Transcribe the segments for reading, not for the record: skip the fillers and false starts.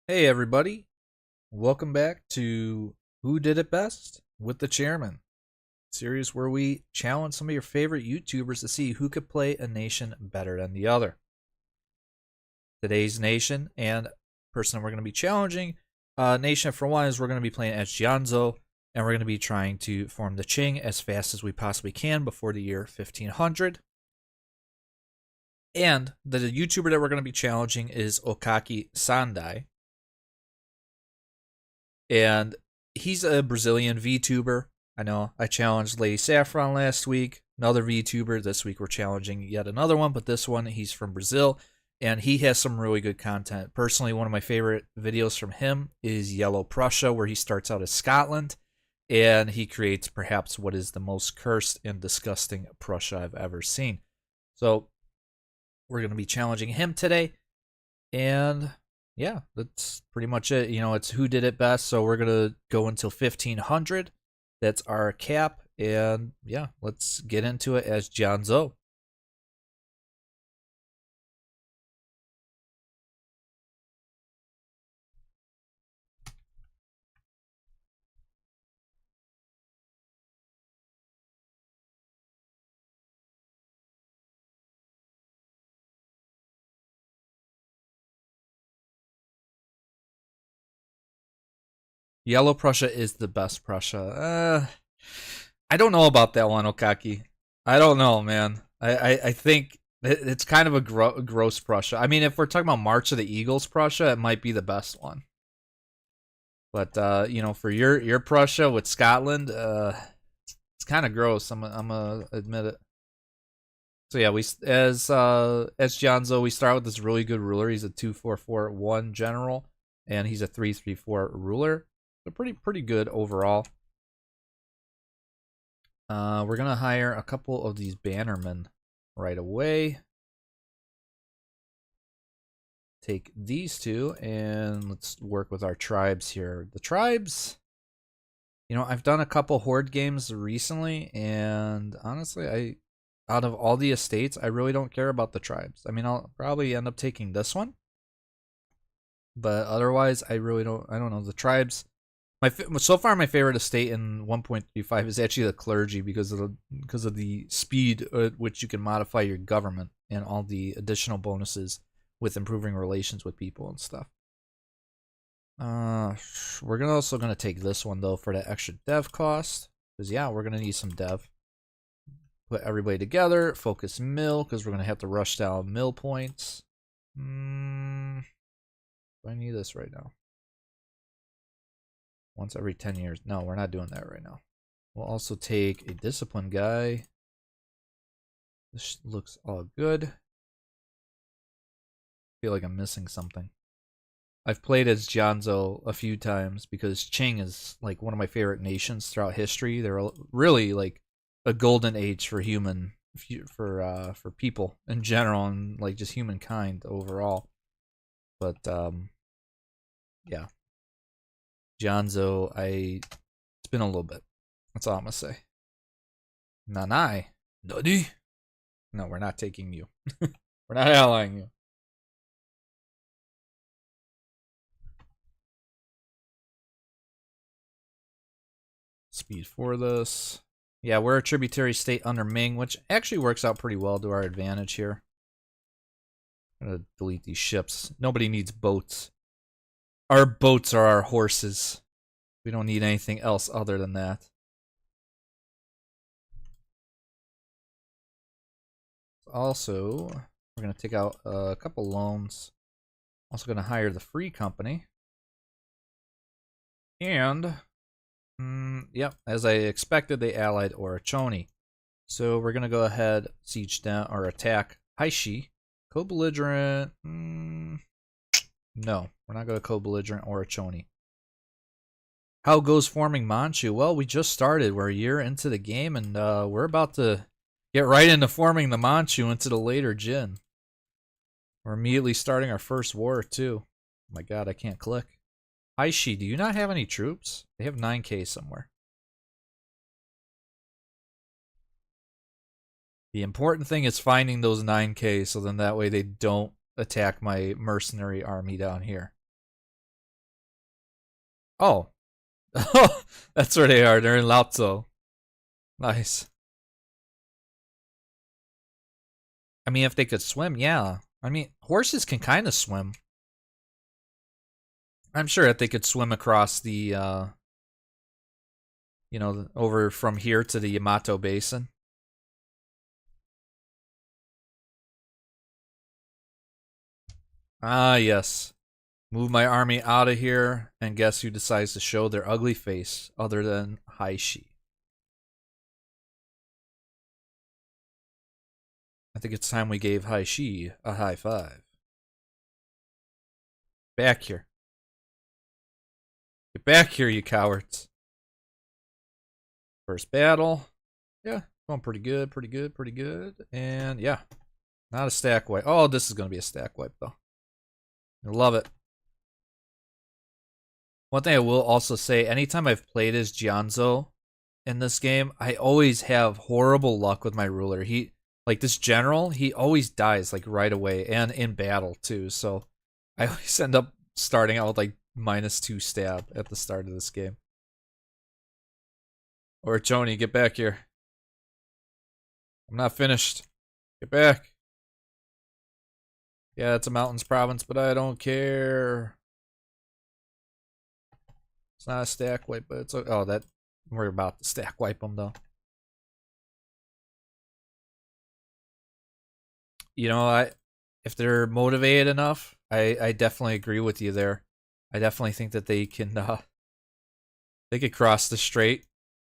Hey everybody, welcome back to Who Did It Best with the Chairman, series where we challenge some of your favorite YouTubers to see who could play a nation better than the other. Today's nation and person we're going to be challenging, nation for one, is we're going to be playing as Jianzhou, and we're going to be trying to form the Qing as fast as we possibly can before the year 1500. And the YouTuber that we're going to be challenging is Okaki Sandai, and he's a Brazilian VTuber. I know I challenged Lady Saffron last week, another VTuber. This week we're challenging yet another one, but this one he's from Brazil, and he has some really good content. Personally, one of my favorite videos from him is Yellow Prussia, where he starts out as Scotland, and he creates perhaps what is the most cursed and disgusting Prussia I've ever seen. So we're going to be challenging him today, and yeah, that's pretty much it. You know, it's who did it best. So we're going to go until 1500. That's our cap. And yeah, let's get into it as Jianzhou. Yellow Prussia is the best Prussia. I don't know about that one, Okaki. I don't know, man. I think it's kind of a gross Prussia. I mean, if we're talking about March of the Eagles Prussia, it might be the best one. But you know, for your Prussia with Scotland, it's kind of gross. I'm gonna admit it. So yeah, we as Jianzhou, we start with this really good ruler. He's a 2-4-4-1 general, and he's a 3-3-4 ruler. So pretty good overall. We're gonna hire a couple of these bannermen right away. Take these two, and let's work with our tribes here. The tribes, you know, I've done a couple horde games recently, and honestly, out of all the estates, I really don't care about the tribes. I mean, I'll probably end up taking this one, but otherwise, I don't know the tribes. So far, my favorite estate in 1.35 is actually the clergy because of the speed at which you can modify your government and all the additional bonuses with improving relations with people and stuff. We're also gonna take this one though for that extra dev cost, because yeah, we're gonna need some dev. Put everybody together, focus mill, because we're gonna have to rush down mill points. Do I need this right now? Once every 10 years. No, we're not doing that right now. We'll also take a discipline guy. This looks all good. I feel like I'm missing something. I've played as Jianzhou a few times because Qing is like one of my favorite nations throughout history. They're really like a golden age for for people in general, and like just humankind overall. But yeah, Jianzhou, it's been a little bit. That's all I'm gonna say. Nanai, Nani? No, we're not taking you. We're not allying you. Speed for this. Yeah, we're a tributary state under Ming, which actually works out pretty well to our advantage here. I'm gonna delete these ships. Nobody needs boats. Our boats are our horses. We don't need anything else other than that. Also, we're gonna take out a couple loans. Also gonna hire the free company. And yep, as I expected, they allied Orachoni. So we're gonna go ahead, siege down or attack Haishi. Co-belligerent. No, we're not gonna co-belligerent Orachoni. How goes forming Manchu? Well, we just started. We're a year into the game, and we're about to get right into forming the Manchu into the later Jin. We're immediately starting our first war, too. Oh my god, I can't click. Aishi, do you not have any troops? They have 9k somewhere. The important thing is finding those 9k, so then that way they don't attack my mercenary army down here. Oh. That's where they are. They're in Laozo. Nice. I mean, if they could swim, yeah. I mean, horses can kind of swim. I'm sure that they could swim across the, you know, over from here to the Yamato Basin. Ah, yes. Move my army out of here, and guess who decides to show their ugly face other than Haishi? I think it's time we gave Haishi a high five. Back here. Get back here, you cowards. First battle. Yeah, going pretty good, pretty good, pretty good. And yeah, not a stack wipe. Oh, this is going to be a stack wipe, though. I love it. One thing I will also say, anytime I've played as Gianzo in this game, I always have horrible luck with my ruler. He, like this general, he always dies like right away and in battle too. So I always end up starting out with like -2 stab at the start of this game. Or Joni, get back here. I'm not finished. Get back. Yeah, it's a mountains province, but I don't care. It's not a stack wipe, but it's oh that we're about to stack wipe them though. You know, if they're motivated enough, I definitely agree with you there. I definitely think that they could cross the strait.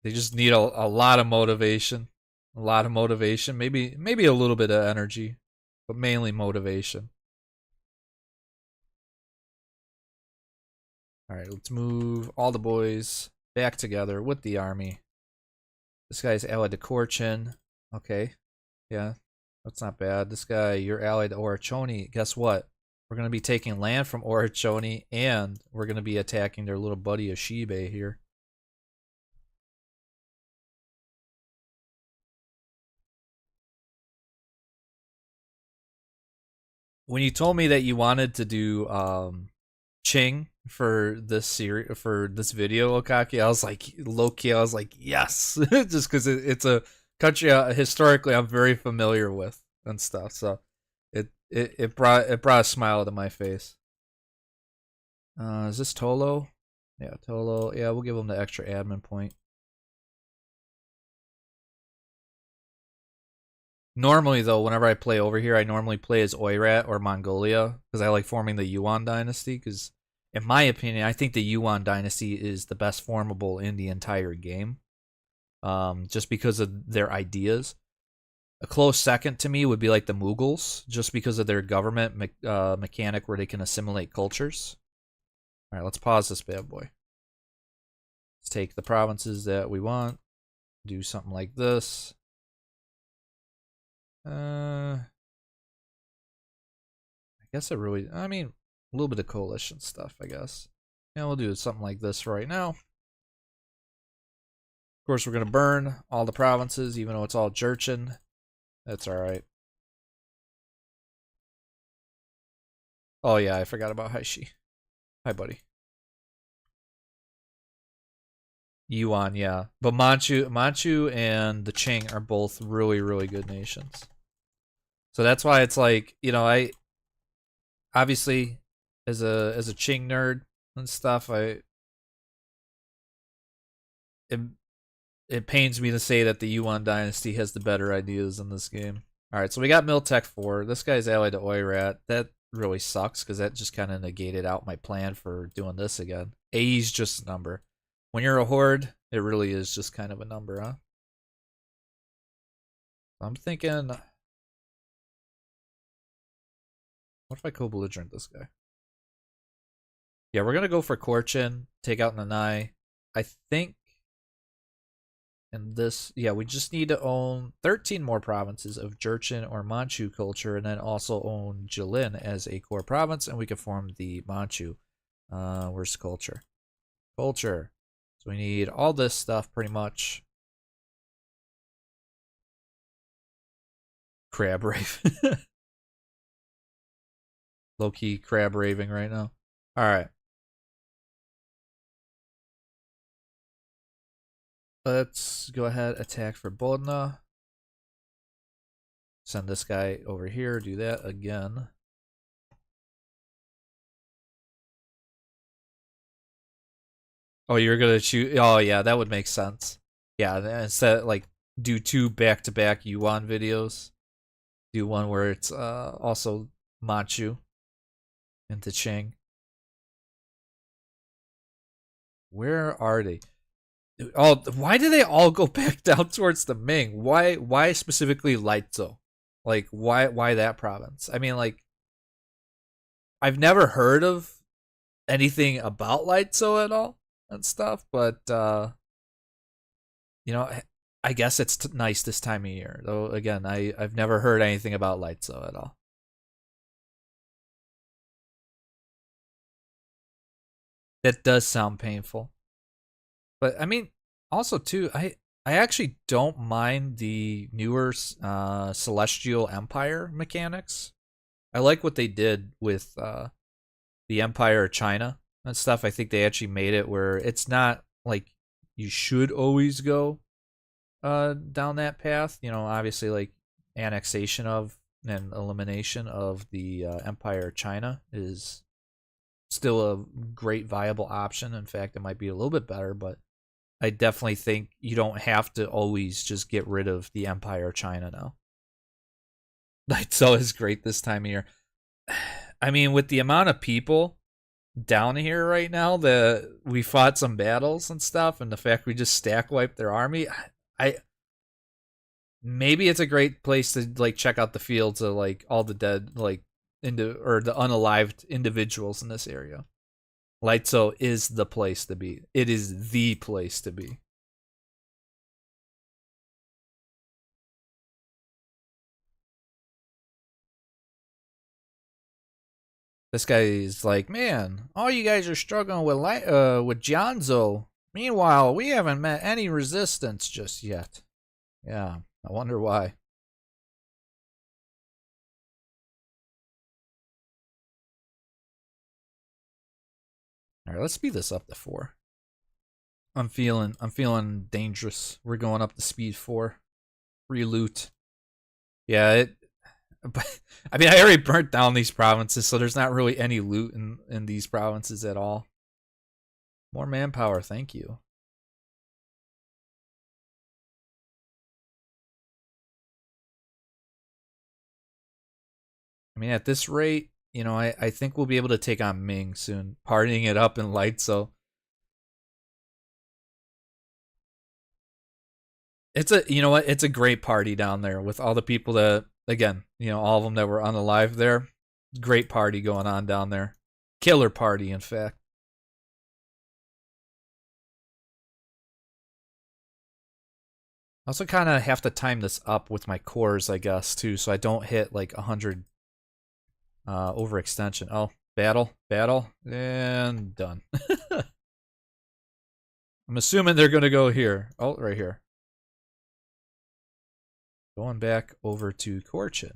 They just need a lot of motivation. A lot of motivation. Maybe a little bit of energy, but mainly motivation. Alright, let's move all the boys back together with the army. This guy's allied to Korchin. Okay. Yeah, that's not bad. This guy, you're allied to Orachoni. Guess what? We're going to be taking land from Orachoni, and we're going to be attacking their little buddy Ashibe here. When you told me that you wanted to do Qing for this series, for this video, Okaki, I was like, low-key, I was like, yes. Just because it's a country historically I'm very familiar with and stuff. So it brought a smile to my face. Is this Tolo? Yeah, Tolo. Yeah, we'll give him the extra admin point. Normally, though, whenever I play over here, I normally play as Oirat or Mongolia because I like forming the Yuan dynasty. Because, in my opinion, I think the Yuan dynasty is the best formable in the entire game. Just because of their ideas. A close second to me would be like the Mughals, just because of their government mechanic where they can assimilate cultures. All right, let's pause this bad boy. Let's take the provinces that we want. Do something like this. I guess I mean, a little bit of coalition stuff, I guess. Yeah, we'll do something like this right now. Of course, we're going to burn all the provinces, even though it's all Jurchen. That's alright. Oh yeah, I forgot about Haishi. Hi, buddy. Yuan, yeah. But Manchu and the Qing are both really, really good nations. So that's why it's like, you know, I obviously as a Qing nerd and stuff, it pains me to say that the Yuan dynasty has the better ideas in this game. Alright, so we got Miltech 4. This guy's allied to Oirat. That really sucks because that just kind of negated out my plan for doing this again. AE's just a number. When you're a horde, it really is just kind of a number, huh? I'm thinking, what if I co-belligerent this guy? Yeah, we're gonna go for Korchin, take out Nanai. I think, and this, yeah, we just need to own 13 more provinces of Jurchen or Manchu culture, and then also own Jilin as a core province, and we can form the Manchu. Where's culture? Culture. So we need all this stuff pretty much. Crab rave. Low-key crab raving right now. Alright. Let's go ahead, attack for Bodna. Send this guy over here, do that again. Oh, you're gonna shoot. Oh, yeah, that would make sense. Yeah, instead, like, do 2 back-to-back Yuan videos. Do one where it's also Manchu into Chang. Where are they? Oh, why do they all go back down towards the Ming? Why specifically Laizo? Like, why that province? I mean, like, I've never heard of anything about Laizo at all and stuff, but you know, I guess it's nice this time of year. Though again, I've never heard anything about Laizo at all. That does sound painful. But I mean, also too, I actually don't mind the newer Celestial Empire mechanics. I like what they did with the Empire of China and stuff. I think they actually made it where it's not like you should always go down that path. You know, obviously like annexation of and elimination of the Empire of China is still a great viable option. In fact, it might be a little bit better, but I definitely think you don't have to always just get rid of the Empire of China now. That's always great this time of year. I mean, with the amount of people down here right now that we fought some battles and stuff, and the fact we just stack wiped their army, I maybe it's a great place to like check out the fields of like all the dead like into or the unalived individuals in this area. Laizo is the place to be. It is the place to be. This guy is like, man, all you guys are struggling with Janzo. Meanwhile, we haven't met any resistance just yet. Yeah, I wonder why. All right, let's speed this up to 4. I'm feeling dangerous. We're going up to speed 4. Reloot. Yeah, it. But I mean, I already burnt down these provinces, so there's not really any loot in these provinces at all. More manpower, thank you. I mean, at this rate, you know, I think we'll be able to take on Ming soon, partying it up in light. So it's a, you know what, it's a great party down there with all the people that, again, you know, all of them that were unalive there. Great party going on down there. Killer party, in fact. I also kind of have to time this up with my cores, I guess, too, so I don't hit like 100 overextension. Oh, battle, and done. I'm assuming they're going to go here. Oh, right here. Going back over to Corchin.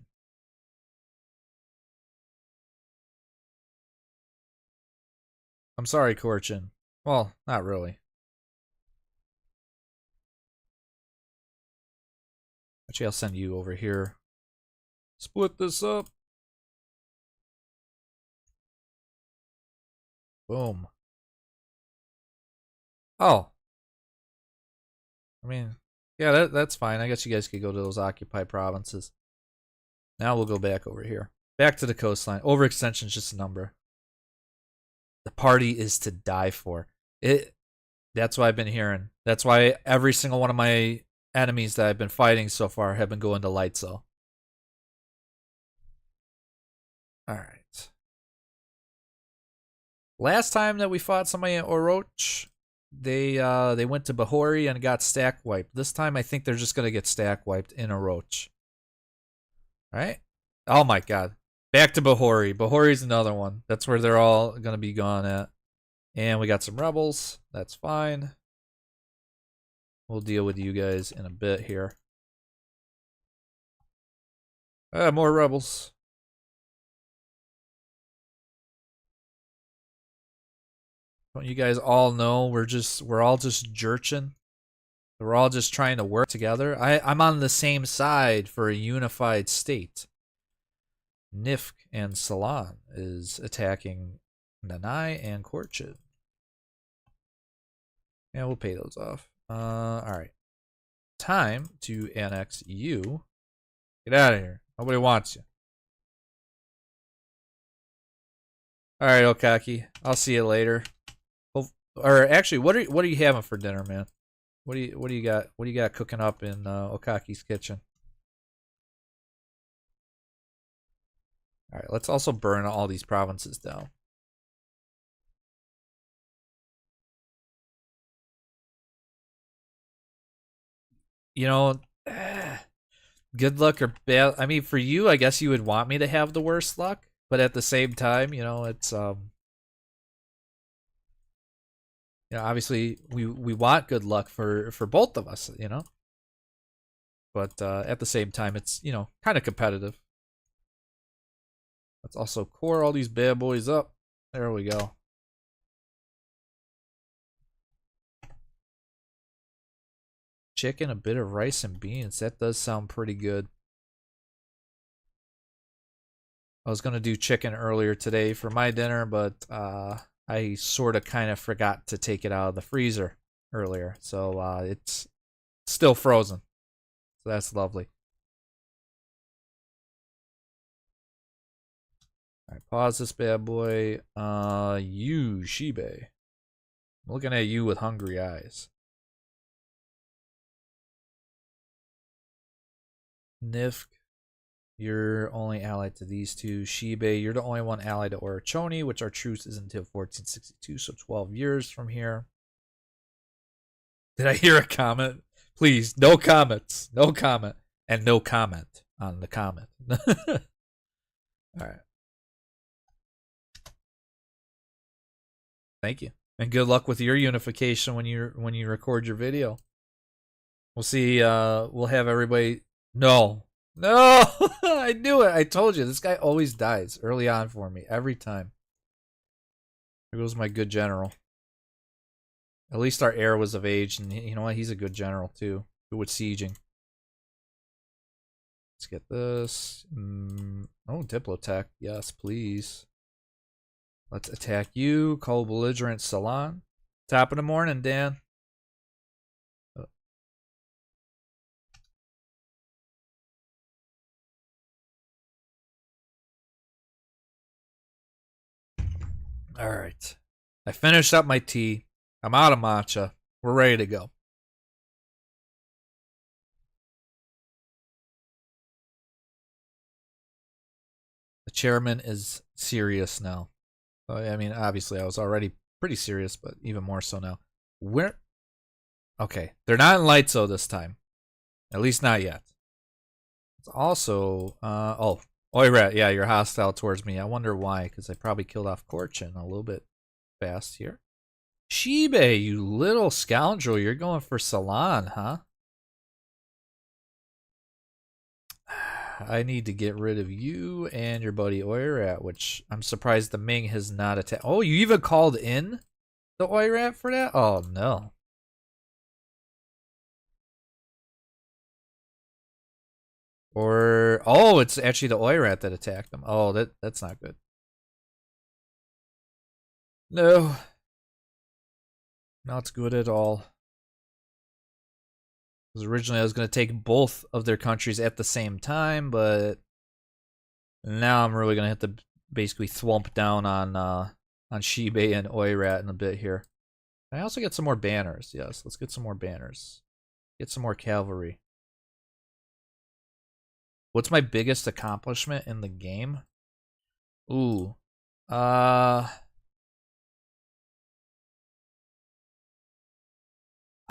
I'm sorry, Corchin. Well, not really. Actually, I'll send you over here. Split this up. Boom. Oh. I mean, yeah, that's fine. I guess you guys could go to those occupied provinces. Now we'll go back over here. Back to the coastline. Overextension is just a number. The party is to die for. That's what I've been hearing. That's why every single one of my enemies that I've been fighting so far have been going to Lightso. Alright. Last time that we fought somebody at Oroch, they went to Bahori and got stack wiped. This time I think they're just gonna get stack wiped in Oroch. Alright? Oh my god. Back to Bahori. Bahori's another one. That's where they're all gonna be gone at. And we got some rebels. That's fine. We'll deal with you guys in a bit here. More rebels. Don't you guys all know we're all just jerching We're all just trying to work together. I'm on the same side for a unified state. Nifk and Salon is attacking Nanai and Korchid. Yeah, we'll pay those off. Alright. Time to annex you. Get out of here. Nobody wants you. Alright, Okaki. I'll see you later. Or actually, what are you having for dinner, man? What do you got cooking up in Okaki's kitchen? Alright, let's also burn all these provinces down. You know, good luck or bad. I mean, for you, I guess you would want me to have the worst luck, but at the same time, you know, it's you know, obviously we want good luck for both of us, you know. But at the same time, it's, you know, kind of competitive. Let's also core all these bad boys up. There we go. Chicken, a bit of rice and beans. That does sound pretty good. I was going to do chicken earlier today for my dinner, but I sort of kind of forgot to take it out of the freezer earlier. So it's still frozen. So that's lovely. Alright, pause this bad boy. You, Shibe. I'm looking at you with hungry eyes. Nifk, you're only allied to these two. Shibe, you're the only one allied to Orochoni, which our truce is until 1462, so 12 years from here. Did I hear a comment? Please, no comments. No comment. And no comment on the comment. Alright. Thank you. And good luck with your unification when you record your video. We'll see, we'll have everybody. No. No! I knew it. I told you. This guy always dies early on for me. Every time. Here goes my good general. At least our heir was of age. And you know what? He's a good general, too. Good with sieging. Let's get this. Oh, Diplotech. Yes, please. Let's attack you. Call belligerent Salon. Top of the morning, Dan. Alright. I finished up my tea. I'm out of matcha. We're ready to go. The chairman is serious now. I mean, obviously, I was already pretty serious, but even more so now. Where? Okay. They're not in Lightso this time. At least not yet. It's also... oh. Oirat, yeah, you're hostile towards me. I wonder why, because I probably killed off Korchin a little bit fast here. Shibe, you little scoundrel. You're going for Salon, huh? I need to get rid of you and your buddy Oirat, which I'm surprised the Ming has not attacked. Oh, you even called in the Oirat for that? Oh, no. Or, oh, it's actually the Oirat that attacked them. Oh, that's not good. No. Not good at all. Because originally I was going to take both of their countries at the same time, but now I'm really going to have to basically thwomp down on Shibe and Oirat in a bit here. I also get some more banners. Yes, let's get some more banners. Get some more cavalry. What's my biggest accomplishment in the game? Ooh. I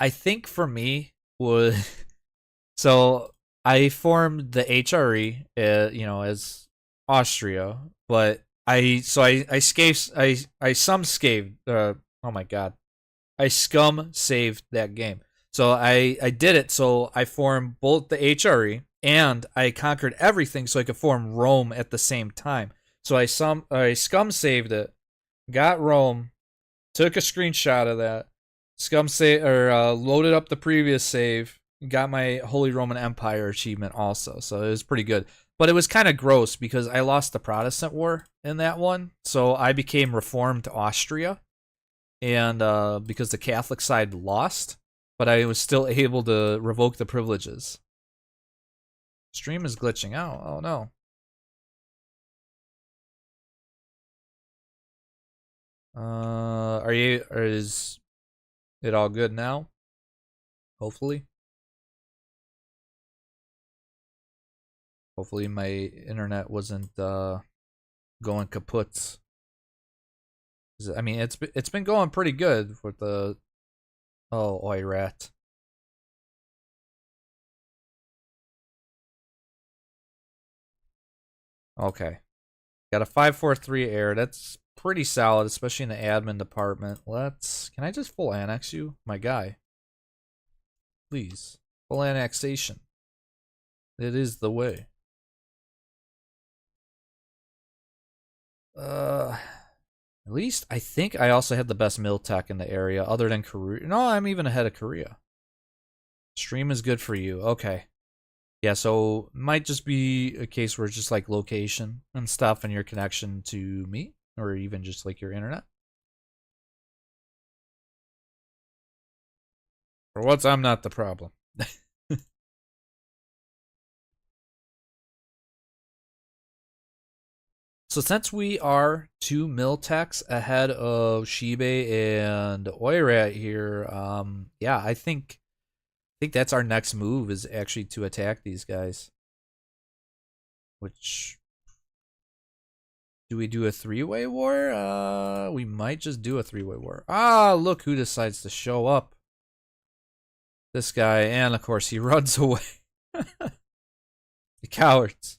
think for me would so I formed the HRE, you know, as Austria, but I some scaved. Oh my god, I scum saved that game. So I did it. So I formed both the HRE and I conquered everything, so I could form Rome at the same time. So I scum saved it, got Rome, took a screenshot of that, Scum save or loaded up the previous save. Got my Holy Roman Empire achievement also, so it was pretty good. But it was kind of gross because I lost the Protestant War in that one, so I became Reformed Austria, and because the Catholic side lost, but I was still able to revoke the privileges. Stream is glitching out. Oh no. Is it all good now? Hopefully. Hopefully my internet wasn't going kaput. I mean, it's been going pretty good with the oi rat. Okay. Got a 543 air. That's pretty solid, especially in the admin department. Can I just full annex you? My guy. Please. Full annexation. It is the way. At least I think I also had the best mill tech in the area, other than Korea. No, I'm even ahead of Korea. Stream is good for you. Okay. Yeah, so might just be a case where it's just like location and stuff and your connection to me, or even just like your internet. For once, I'm not the problem. So since we are 2 mil techs ahead of Shibe and Oirat here, yeah, I think that's our next move is actually to attack these guys. Which, do we do a 3-way war? We might just do a 3-way war. Ah, look who decides to show up. This guy, and of course he runs away. The cowards.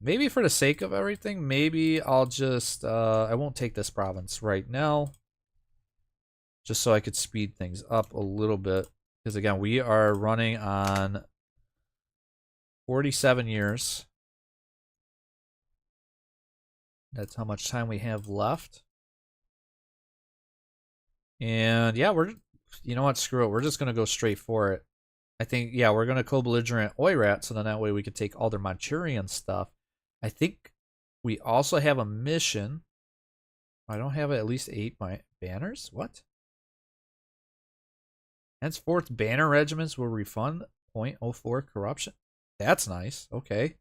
Maybe for the sake of everything, maybe I'll just, I won't take this province right now. Just so I could speed things up a little bit. Because again, we are running on 47 years. That's how much time we have left. And yeah, you know what, screw it. We're just going to go straight for it. I think, yeah, we're going to co-belligerent Oirat, so then that way we can take all their Manchurian stuff. I think we also have a mission. I don't have at least 8 banners? What? Henceforth, banner regiments will refund 0.04 corruption. That's nice. Okay.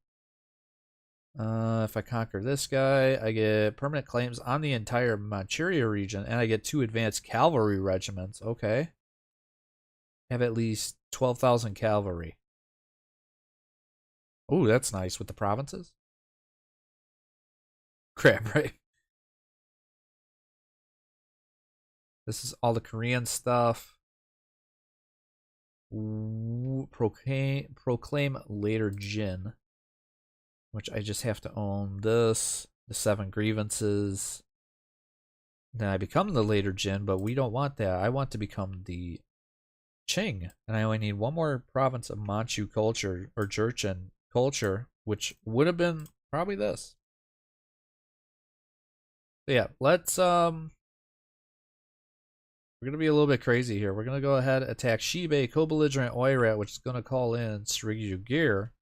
If I conquer this guy, I get permanent claims on the entire Manchuria region, and I get 2 advanced cavalry regiments. Okay. Have at least 12,000 cavalry. Oh, that's nice with the provinces. Crap, right? This is all the Korean stuff. Proclaim later Jin. Which I just have to own this. The 7 grievances. Then I become the later Jin, but we don't want that. I want to become the Qing. And I only need 1 more province of Manchu culture, or Jurchen culture, which would have been probably this. So yeah, let's we're gonna be a little bit crazy here. We're gonna go ahead and attack Shibe, co-belligerent Oirat, which is gonna call in Srigugir.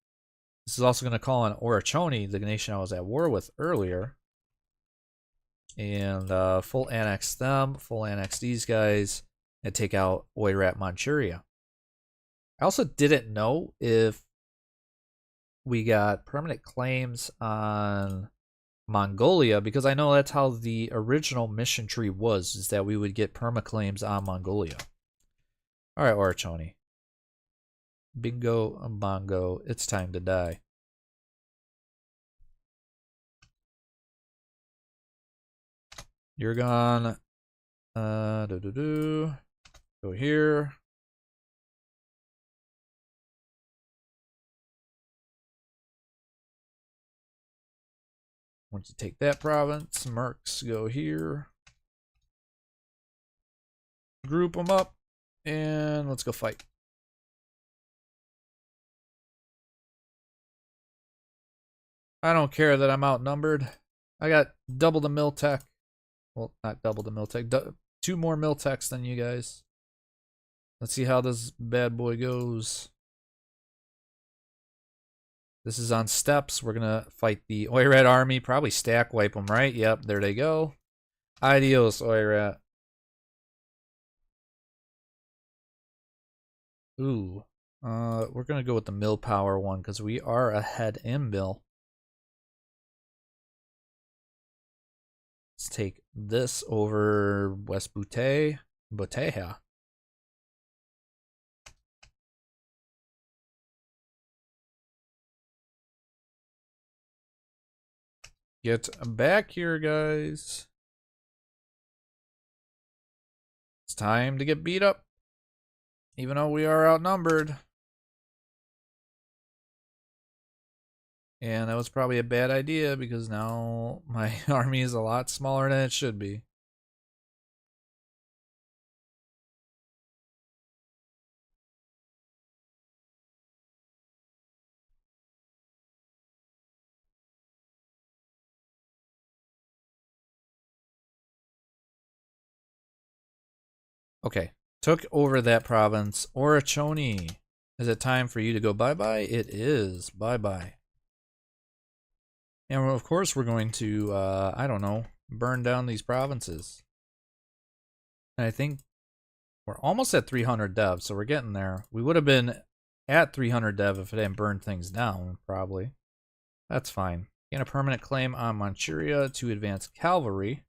This is also gonna call in Orachoni, the nation I was at war with earlier. And full annex them, full annex these guys, and take out Oirat Manchuria. I also didn't know if we got permanent claims on Mongolia, because I know that's how the original mission tree was, is that we would get permaclaims on Mongolia. Alright, Orachoni. Bingo, bongo, it's time to die. You're gone. Go here. Once you take that province, mercs go here. Group them up, and let's go fight. I don't care that I'm outnumbered. I got double the mill tech. Well, not double the mill tech. 2 2 more Miltex than you guys. Let's see how this bad boy goes. This is on steps. We're going to fight the Oirat army. Probably stack wipe them, right? Yep, there they go. Adios, Oirat. Ooh. We're going to go with the mill power one because we are ahead in mill. Let's take this over West Boteja. Get back here, guys. It's time to get beat up. Even though we are outnumbered. And that was probably a bad idea because now my army is a lot smaller than it should be. Okay, took over that province. Orachoni. Is it time for you to go bye-bye? It is. Bye-bye. And of course we're going to, I don't know, burn down these provinces. And I think we're almost at 300 dev, so we're getting there. We would have been at 300 dev if it hadn't burned things down, probably. That's fine. Gain a permanent claim on Manchuria to advance cavalry.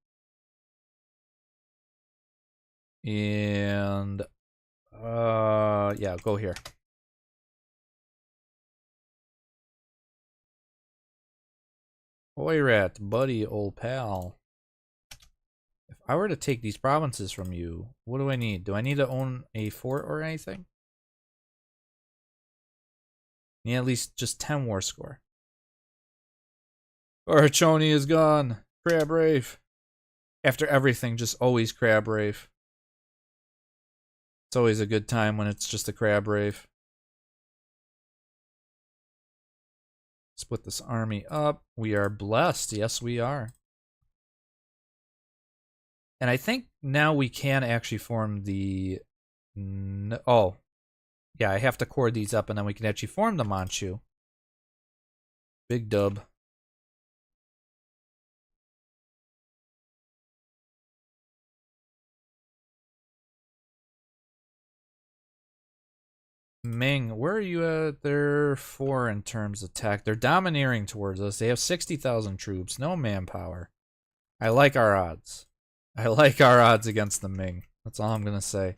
And, yeah, go here. Oirat, buddy, old pal. If I were to take these provinces from you, what do I need? Do I need to own a fort or anything? Need at least just 10 war score. Orachoni is gone. Crab Rafe. After everything, just always Crab Rafe. It's always a good time when it's just a Crab Rafe. Split this army up. We are blessed. Yes, we are. And I think now we can actually form the... Oh. Yeah, I have to core these up and then we can actually form the Manchu. Big dub. Ming, where are you at? They're 4 in terms of tech. They're domineering towards us. They have 60,000 troops, no manpower. I like our odds. I like our odds against the Ming. That's all I'm going to say.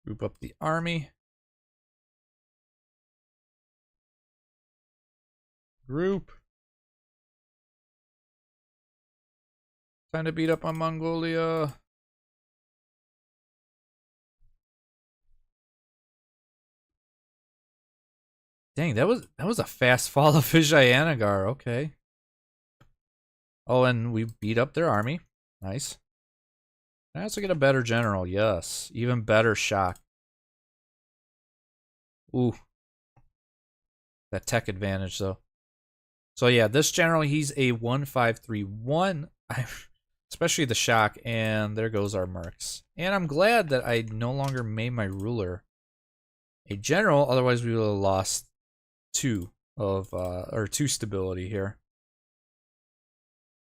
Group up the army. Group. Time to beat up on Mongolia. Dang, that was a fast fall of Vijayanagar. Okay. Oh, and we beat up their army. Nice. I also get a better general. Yes. Even better shock. Ooh. That tech advantage, though. So, yeah, this general, he's a 1531. Especially the shock. And there goes our mercs. And I'm glad that I no longer made my ruler a general. Otherwise, we would have lost 2 stability here.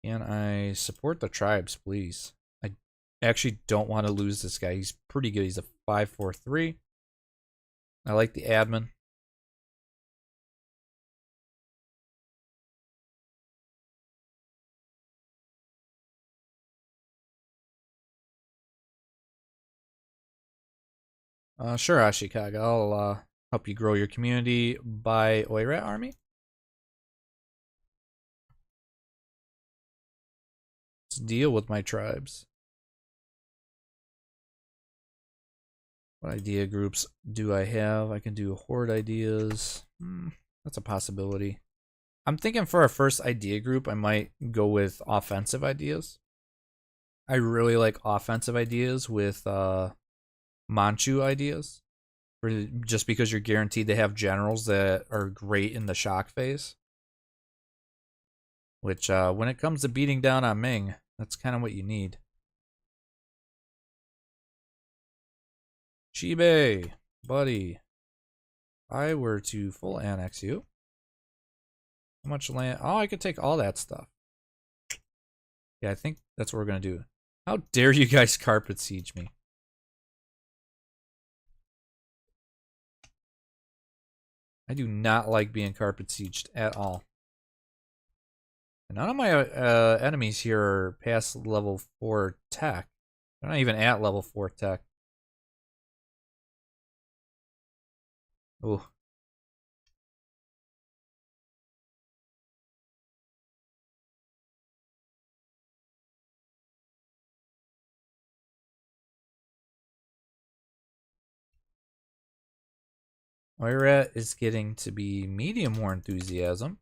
Can I support the tribes, please? I actually don't want to lose this guy. He's pretty good. He's a 543. I like the admin. Sure, Ashikaga. I'll help you grow your community by Oirat army. Let's deal with my tribes. What idea groups do I have? I can do horde ideas. That's a possibility. I'm thinking for our first idea group, I might go with offensive ideas. I really like offensive ideas with Manchu ideas just because you're guaranteed to have generals that are great in the shock phase. Which, when it comes to beating down on Ming, that's kind of what you need. Shibe, buddy. If I were to full annex you, how much land? Oh, I could take all that stuff. Yeah, I think that's what we're going to do. How dare you guys carpet siege me? I do not like being carpet sieged at all. And none of my enemies here are past level 4 tech. They're not even at level 4 tech. Ooh. Moira is getting to be medium war enthusiasm.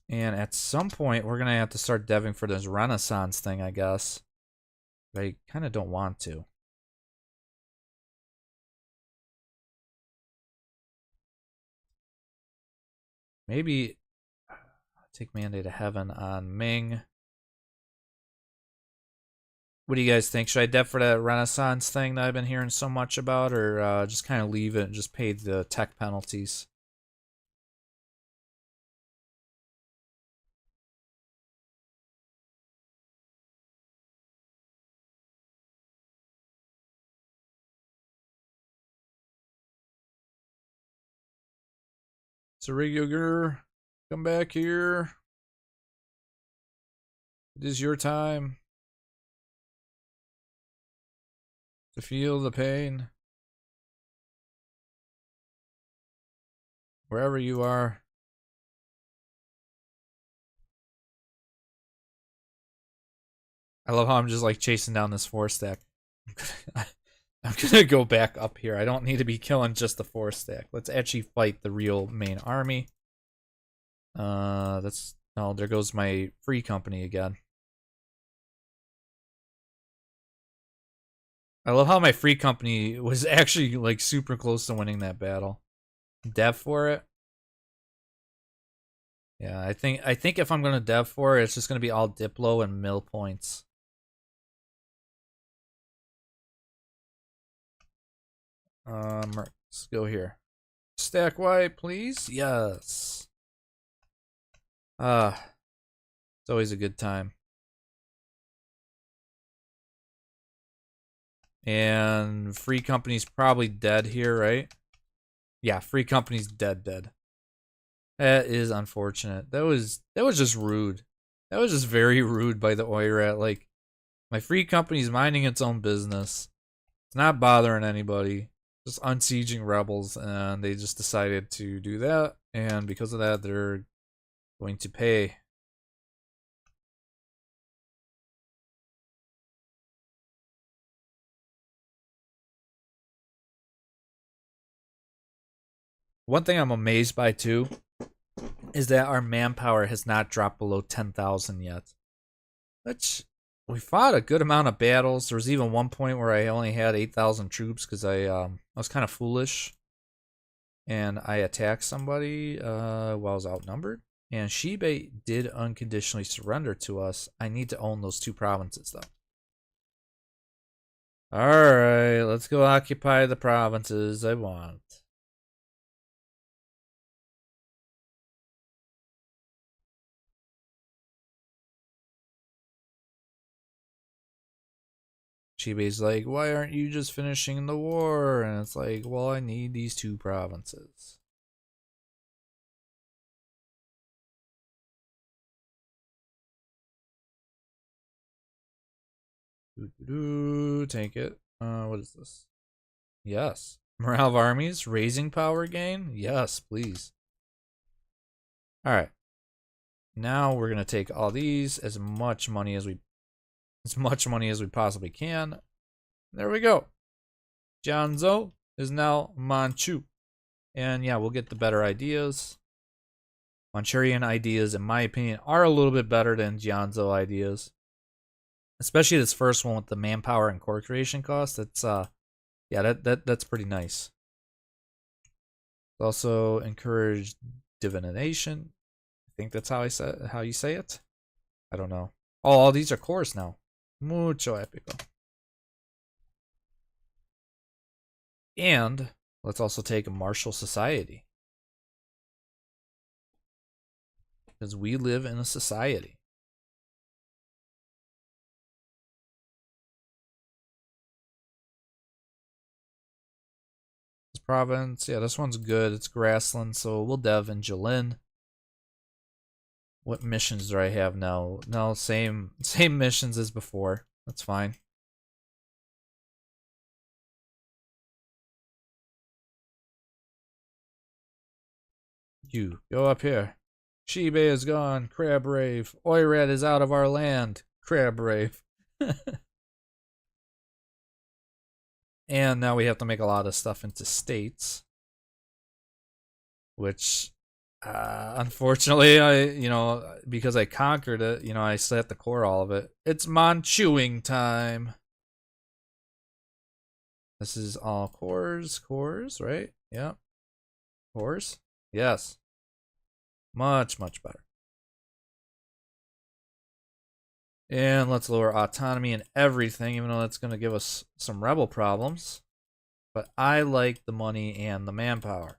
And at some point, we're going to have to start deving for this Renaissance thing, I guess. But I kind of don't want to. Maybe take Mandate of Heaven on Ming. What do you guys think? Should I dev for that Renaissance thing that I've been hearing so much about, or just kind of leave it and just pay the tech penalties? Sarigyogur, come back here. It is your time to feel the pain. Wherever you are. I love how I'm just like chasing down this 4-stack. I'm gonna go back up here. I don't need to be killing just the 4-stack. Let's actually fight the real main army. That's... Oh, there goes my free company again. I love how my free company was actually like super close to winning that battle. Dev for it. Yeah, I think if I'm gonna dev for it, it's just gonna be all Diplo and mill points. Let's go here. Stack white, please. Yes. It's always a good time. And free company's probably dead here, right? Yeah, free company's dead. That is unfortunate. That was just rude. That was just very rude by the Oirat. Like, my free company's minding its own business. It's not bothering anybody. Just unsieging rebels, and they just decided to do that. And because of that, they're going to pay. One thing I'm amazed by too is that our manpower has not dropped below 10,000 yet. Which, we fought a good amount of battles. There was even one point where I only had 8,000 troops because I was kind of foolish. And I attacked somebody while I was outnumbered. And Shibe did unconditionally surrender to us. I need to own those 2 provinces though. Alright, let's go occupy the provinces I want. Shibe's like, why aren't you just finishing the war? And it's like, well, I need these 2 provinces. Take it. What is this? Yes. Morale of armies, raising power gain? Yes, please. Alright. Now we're gonna take all these, as much money as we possibly can. There we go. Jianzhou is now Manchu. And yeah, we'll get the better ideas. Manchurian ideas, in my opinion, are a little bit better than Jianzhou ideas. Especially this first one with the manpower and core creation cost. It's yeah, that's pretty nice. Also encourage divination. I think that's how you say it. I don't know. Oh, all these are cores now. Mucho épico. And let's also take a martial society. Because we live in a society. This province, yeah, this one's good. It's grassland, so we'll dev in Jilin. What missions do I have now? No, same missions as before. That's fine. You, go up here. Shibe is gone. Crab Rave. Oirad is out of our land. Crab Rave. And now we have to make a lot of stuff into states. Which, unfortunately, because I conquered it, I still have to core all of it. It's Manchuing time. This is all cores, right? Yeah. Cores? Yes. Much, much better. And let's lower autonomy and everything, even though that's going to give us some rebel problems. But I like the money and the manpower.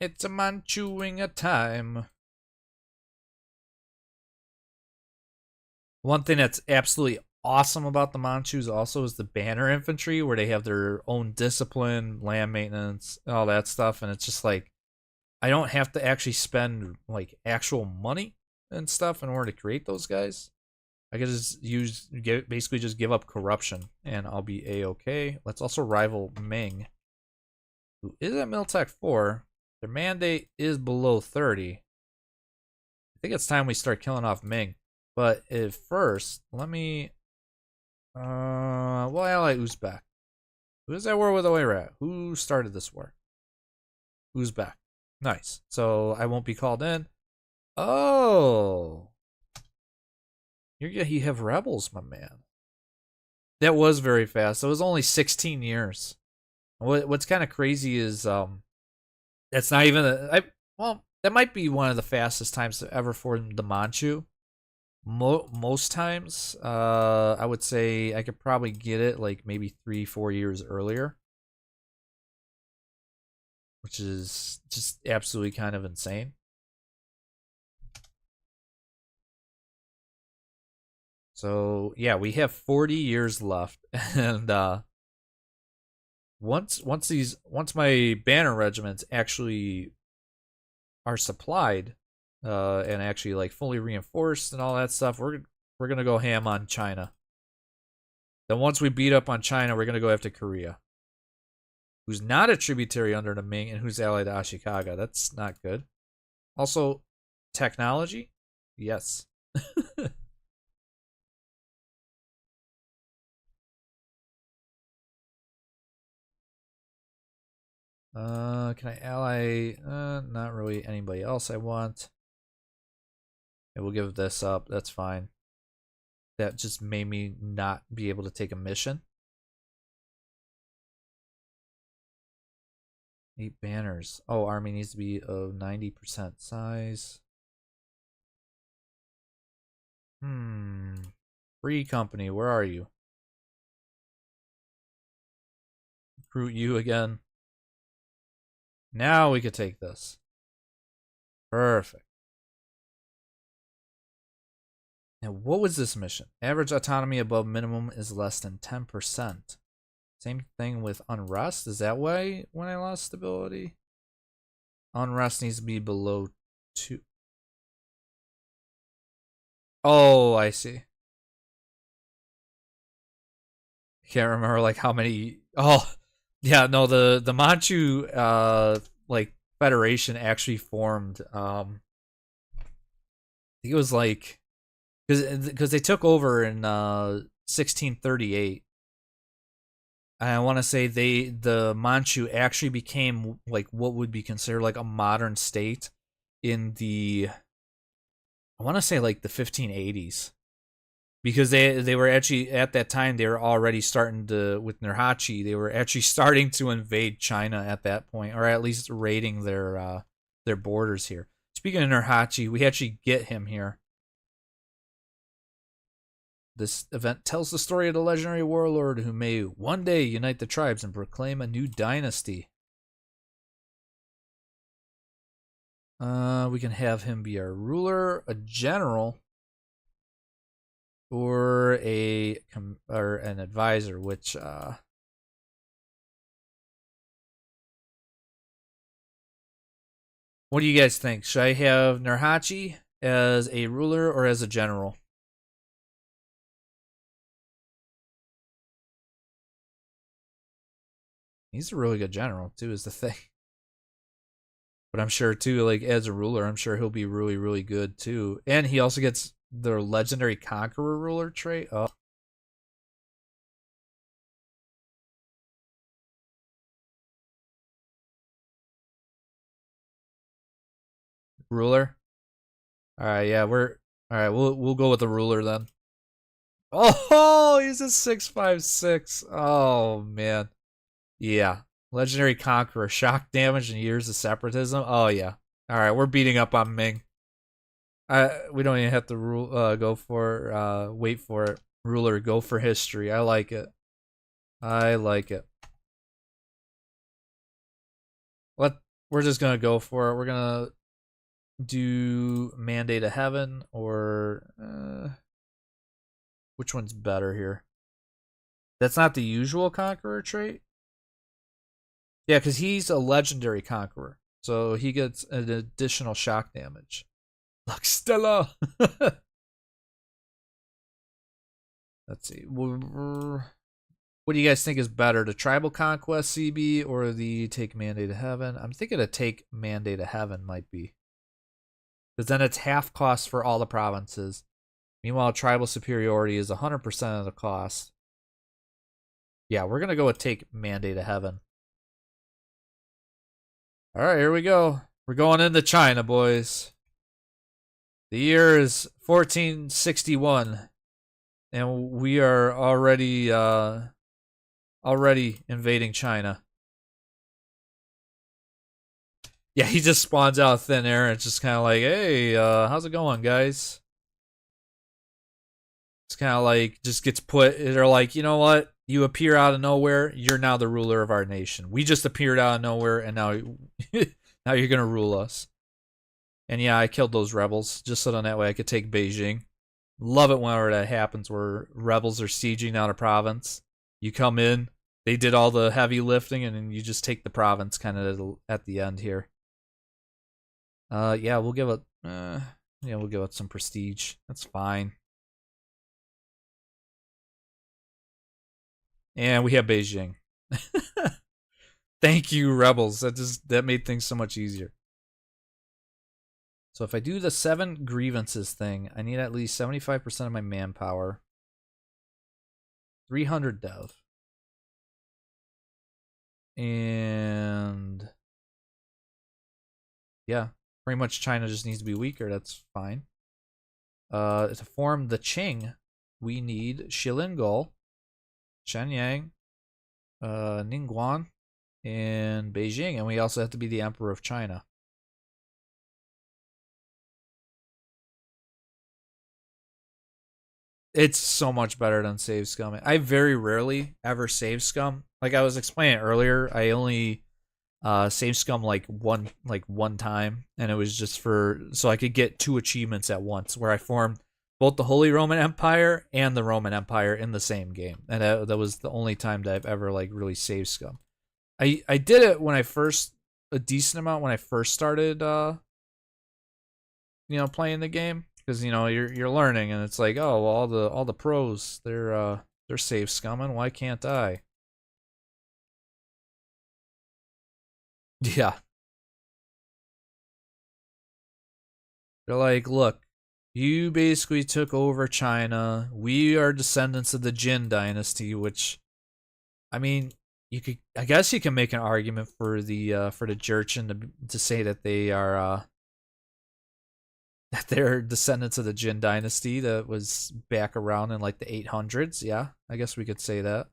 It's a Manchuing a time. One thing that's absolutely awesome about the Manchus also is the banner infantry, where they have their own discipline, land maintenance, all that stuff, and it's just like I don't have to actually spend like actual money and stuff in order to create those guys. I could just basically just give up corruption, and I'll be a-okay. Let's also rival Ming, who is at Miltech 4. Their mandate is below 30. I think it's time we start killing off Ming. But at first, let me we'll ally Uzbek. Who's at war with Oirat? Who started this war? Uzbek. Nice. So I won't be called in. Oh. You have rebels, my man. That was very fast. It was only 16 years. What's kind of crazy is that's not even that might be one of the fastest times ever for the Manchu. Most times, I would say I could probably get it like maybe 3-4 years earlier, which is just absolutely kind of insane. So yeah, we have 40 years left, and once my banner regiments actually are supplied, and actually like fully reinforced and all that stuff, we're gonna go ham on China. Then once we beat up on China, we're gonna go after Korea, who's not a tributary under the Ming and who's allied to Ashikaga. That's not good. Also, technology, yes. Can I ally? Not really anybody else I want. And we'll give this up. That's fine. That just made me not be able to take a mission. 8 banners. Oh, army needs to be of 90% size. Free company, where are you? Recruit you again. Now we could take this. Perfect. Now, what was this mission? Average autonomy above minimum is less than 10%. Same thing with unrest. Is that why when I lost stability? Unrest needs to be below 2. Oh, I see. Can't remember like how many. Oh, yeah, no, the Manchu like federation actually formed. I think it was like because they took over in 1638, I want to say the Manchu actually became like what would be considered like a modern state in the, I want to say like the 1580s, because they were actually at that time they were already starting to, with Nurhaci, they were actually starting to invade China at that point, or at least raiding their borders here. Speaking of Nurhaci, we actually get him here. This event tells the story of the legendary warlord who may one day unite the tribes and proclaim a new dynasty. We can have him be our ruler, a general, or an advisor. Which what do you guys think? Should I have Nurhaci as a ruler or as a general? He's a really good general too, is the thing. But I'm sure too, like as a ruler, I'm sure he'll be really, really good too. And he also gets the legendary conqueror ruler trait. Oh, ruler. All right, yeah, we're all right. We'll go with the ruler then. Oh, he's a 656. Oh man, yeah. Legendary conqueror, shock damage and years of separatism. Oh yeah. All right, we're beating up on Ming. We don't even have to go for wait for it. Ruler, go for history. I like it. I like it. What, we're just gonna go for it. We're gonna do Mandate of Heaven, or which one's better here? That's not the usual conqueror trait. Yeah, because he's a legendary conqueror, so he gets an additional shock damage. Lux Stella. Let's see. What do you guys think is better, the Tribal Conquest CB or the Take Mandate of Heaven? I'm thinking a Take Mandate of Heaven might be, because then it's half cost for all the provinces. Meanwhile, Tribal Superiority is 100% of the cost. Yeah, we're going to go with Take Mandate of Heaven. All right, here we go. We're going into China, boys. The year is 1461, and we are already invading China. Yeah, he just spawns out of thin air, and it's just kind of like, hey, how's it going, guys? It's kind of like, just gets put, they're like, you know what? You appear out of nowhere, you're now the ruler of our nation. We just appeared out of nowhere, and now, now you're going to rule us. And yeah, I killed those rebels, just so that way I could take Beijing. Love it whenever that happens, where rebels are sieging out a province. You come in, they did all the heavy lifting, and then you just take the province kind of at the end here. Yeah, we'll give it, we'll give it some prestige. That's fine. And we have Beijing. Thank you, rebels. That made things so much easier. So if I do the 7 grievances thing, I need at least 75% of my manpower. 300 dev. And yeah, pretty much China just needs to be weaker. That's fine. To form the Qing, we need Shilingol, Shenyang, Ningguan, and Beijing, and we also have to be the Emperor of China. It's so much better than save scum. I very rarely ever save scum. Like I was explaining earlier, I only save scum like one time, and it was just for so I could get 2 achievements at once, where I formed both the Holy Roman Empire and the Roman Empire in the same game, and that was the only time that I've ever like really saved scum. I did it when I first, a decent amount when I first started playing the game, because you're learning, and it's like, oh well, all the pros, they're save scumming, why can't I? Yeah, they're like, look, you basically took over China. We are descendants of the Jin dynasty, which I mean, you could. I guess you can make an argument for the Jurchen to say that they are that they're descendants of the Jin dynasty that was back around in like the 800s. Yeah, I guess we could say that.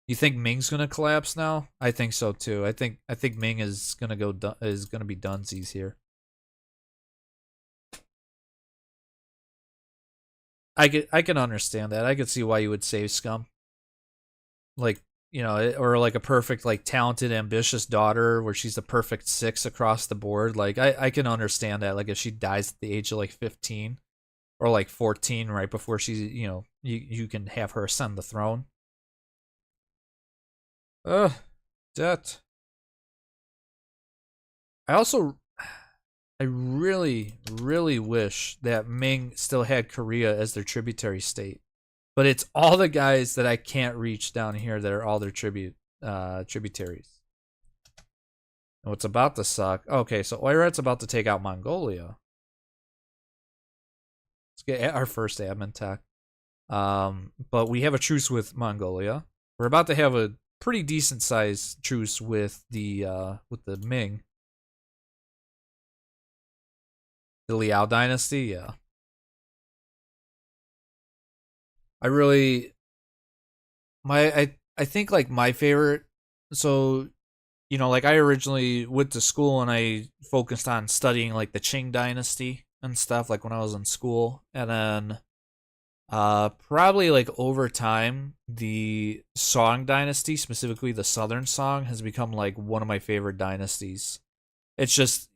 You think Ming's gonna collapse now? I think so too. I think Ming is gonna is gonna be dunsies here. I can understand that. I could see why you would save Scum. Like, or like a perfect, like, talented, ambitious daughter where she's the perfect six across the board. Like, I can understand that. Like, if she dies at the age of like 15 or like 14, right before she's, you can have her ascend the throne. Ugh, that. I also, I really, really wish that Ming still had Korea as their tributary state. But it's all the guys that I can't reach down here that are all their tributaries. And what's about to suck? Okay, so Oirat's about to take out Mongolia. Let's get our first admin tech. But we have a truce with Mongolia. We're about to have a pretty decent sized truce with the Ming. The Liao dynasty, yeah. I really I think like my favorite, so like I originally went to school and I focused on studying like the Qing dynasty and stuff like when I was in school, and then probably like over time the Song dynasty, specifically the Southern Song, has become like one of my favorite dynasties. It's just,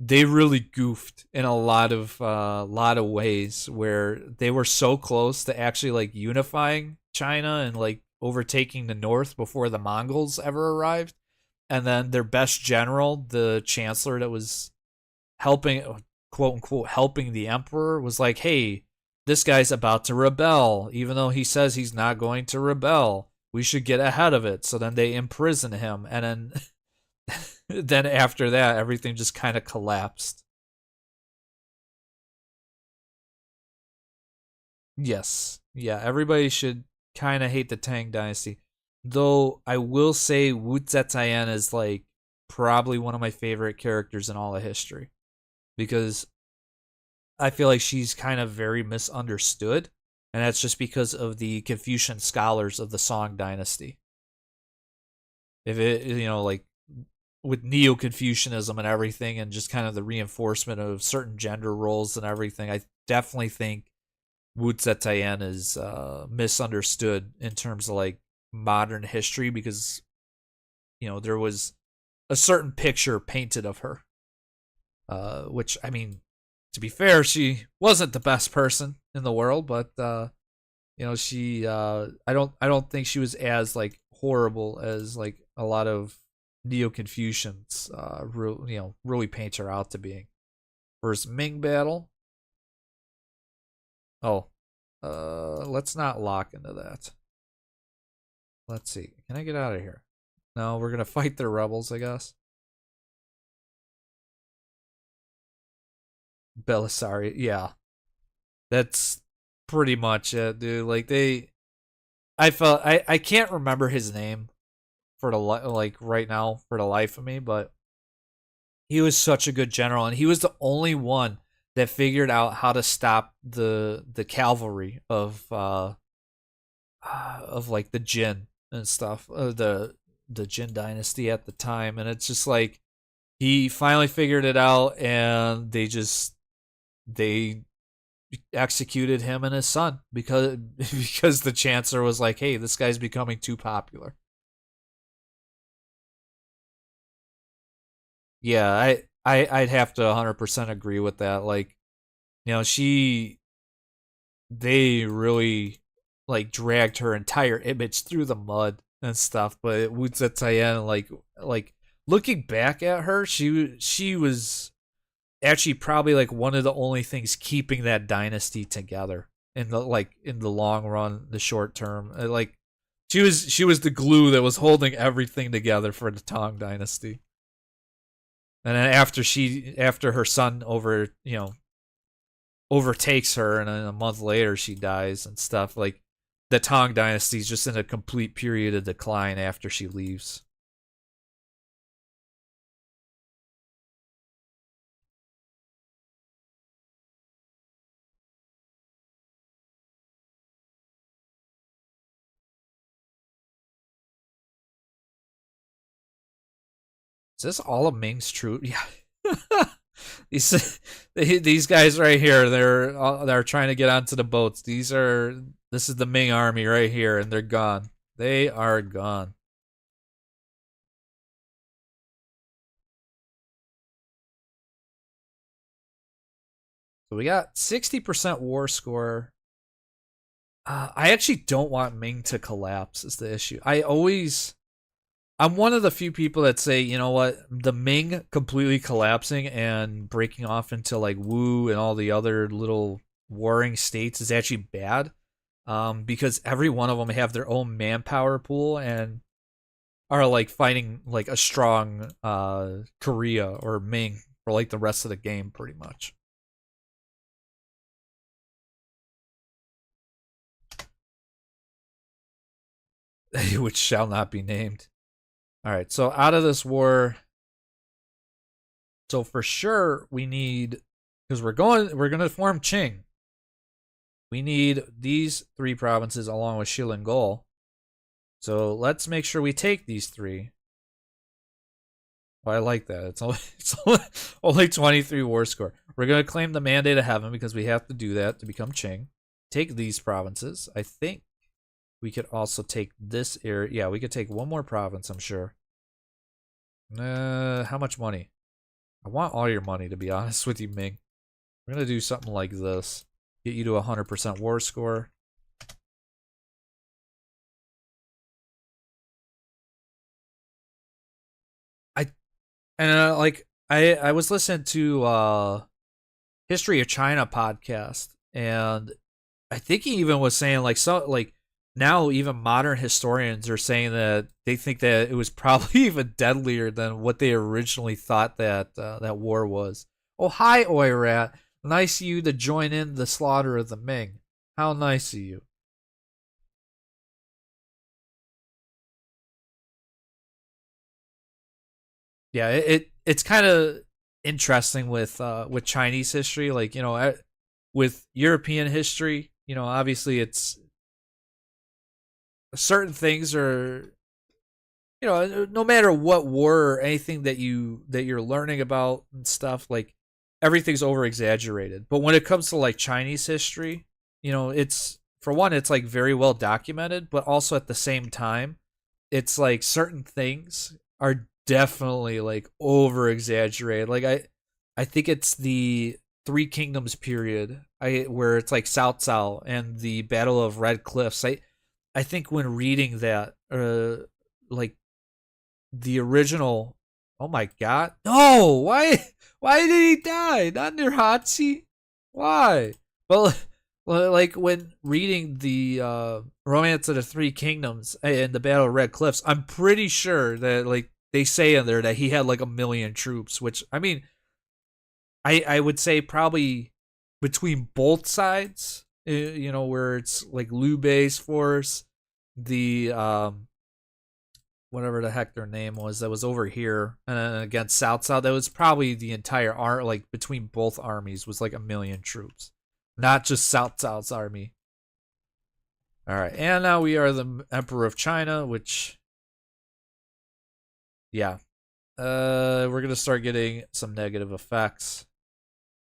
they really goofed in a lot of ways where they were so close to actually like unifying China and like overtaking the north before the Mongols ever arrived. And then their best general, the chancellor that was helping, quote unquote, helping the emperor, was like, "Hey, this guy's about to rebel, even though he says he's not going to rebel. We should get ahead of it." So then they imprison him, and then then after that, everything just kind of collapsed. Yes. Yeah, everybody should kind of hate the Tang Dynasty. Though I will say Wu Zetian is like probably one of my favorite characters in all of history because I feel like she's kind of very misunderstood, and that's just because of the Confucian scholars of the Song Dynasty. If it, like with Neo Confucianism and everything, and just kind of the reinforcement of certain gender roles and everything, I definitely think Wu Zetian is misunderstood in terms of like modern history because there was a certain picture painted of her, which, I mean, to be fair, she wasn't the best person in the world, but she I don't think she was as like horrible as like a lot of Neo Confucians really paint her out to being. First Ming battle. Oh, let's not lock into that. Let's see. Can I get out of here? No, we're gonna fight their rebels, I guess. Belisari, yeah, that's pretty much it, dude. Like I felt I can't remember his name for the like right now for the life of me, but he was such a good general, and he was the only one that figured out how to stop the cavalry of like the Jin and stuff, the Jin dynasty at the time, and it's just like he finally figured it out, and they executed him and his son because because the chancellor was like, "Hey, this guy's becoming too popular." Yeah, I'd have to 100% agree with that. Like, she they really like dragged her entire image through the mud and stuff. But Wu Zetian, like looking back at her, she was actually probably like one of the only things keeping that dynasty together in the long run, the short term. Like she was the glue that was holding everything together for the Tang dynasty. And then after her son overtakes her, and then a month later she dies and stuff. Like the Tang Dynasty is just in a complete period of decline after she leaves. Is this all of Ming's troops? Yeah. these guys right here, they're trying to get onto the boats. This is the Ming army right here, and they're gone. They are gone. So we got 60% war score. I actually don't want Ming to collapse. Is the issue? I'm one of the few people that say, you know what, the Ming completely collapsing and breaking off into like Wu and all the other little warring states is actually bad, because every one of them have their own manpower pool and are like fighting like a strong Korea or Ming for like the rest of the game, pretty much. Which shall not be named. All right, so out of this war, so for sure we need, because we're gonna form Qing. We need these three provinces along with Shilingol. So let's make sure we take these three. Oh, I like that. It's only 23 war score. We're gonna claim the Mandate of Heaven because we have to do that to become Qing. Take these provinces. I think we could also take this area. Yeah, we could take one more province, I'm sure. How much money? I want all your money, to be honest with you, Ming. We're gonna do something like this. Get you to 100% war score. I was listening to History of China podcast, and I think he even was saying like now even modern historians are saying that they think that it was probably even deadlier than what they originally thought that that war was. Oh, hi, Oirat. Nice of you to join in the slaughter of the Ming. How nice of you. Yeah, it's kind of interesting with Chinese history, like with European history. Obviously it's certain things are, no matter what war or anything that you're learning about and stuff, like everything's over exaggerated. But when it comes to like Chinese history, it's, for one, it's like very well documented, but also at the same time, it's like certain things are definitely like over exaggerated. Like I think it's the Three Kingdoms period, where it's like Cao Cao and the Battle of Red Cliffs. I think when reading that, like the original, oh my god, no, why did he die? Not near Hatsi? Why? Well, like when reading the Romance of the Three Kingdoms and the Battle of Red Cliffs, I'm pretty sure that like they say in there that he had like 1,000,000 troops, which I mean, I would say probably between both sides, where it's like Liu Bei's force, the whatever the heck their name was that was over here, and against South South, that was probably the entire like between both armies was like 1,000,000 troops, not just South South's army. All right, and now we are the Emperor of China, which, yeah, we're gonna start getting some negative effects.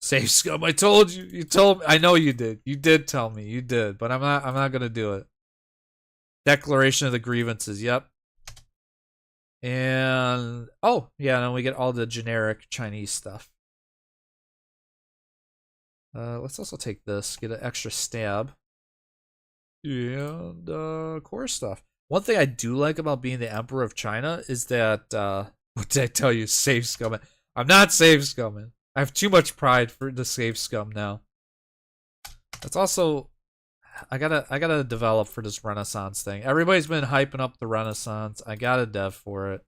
Save scum. I told you. You told me. I know you did. You did tell me. You did, but I'm not. I'm not gonna do it. Declaration of the grievances. Yep. And oh yeah, then we get all the generic Chinese stuff. Let's also take this. Get an extra stab. And core stuff. One thing I do like about being the Emperor of China is that what did I tell you? Save scumming. I'm not save scumming. I have too much pride for the save scum now. That's also, I gotta develop for this Renaissance thing. Everybody's been hyping up the Renaissance. I gotta dev for it.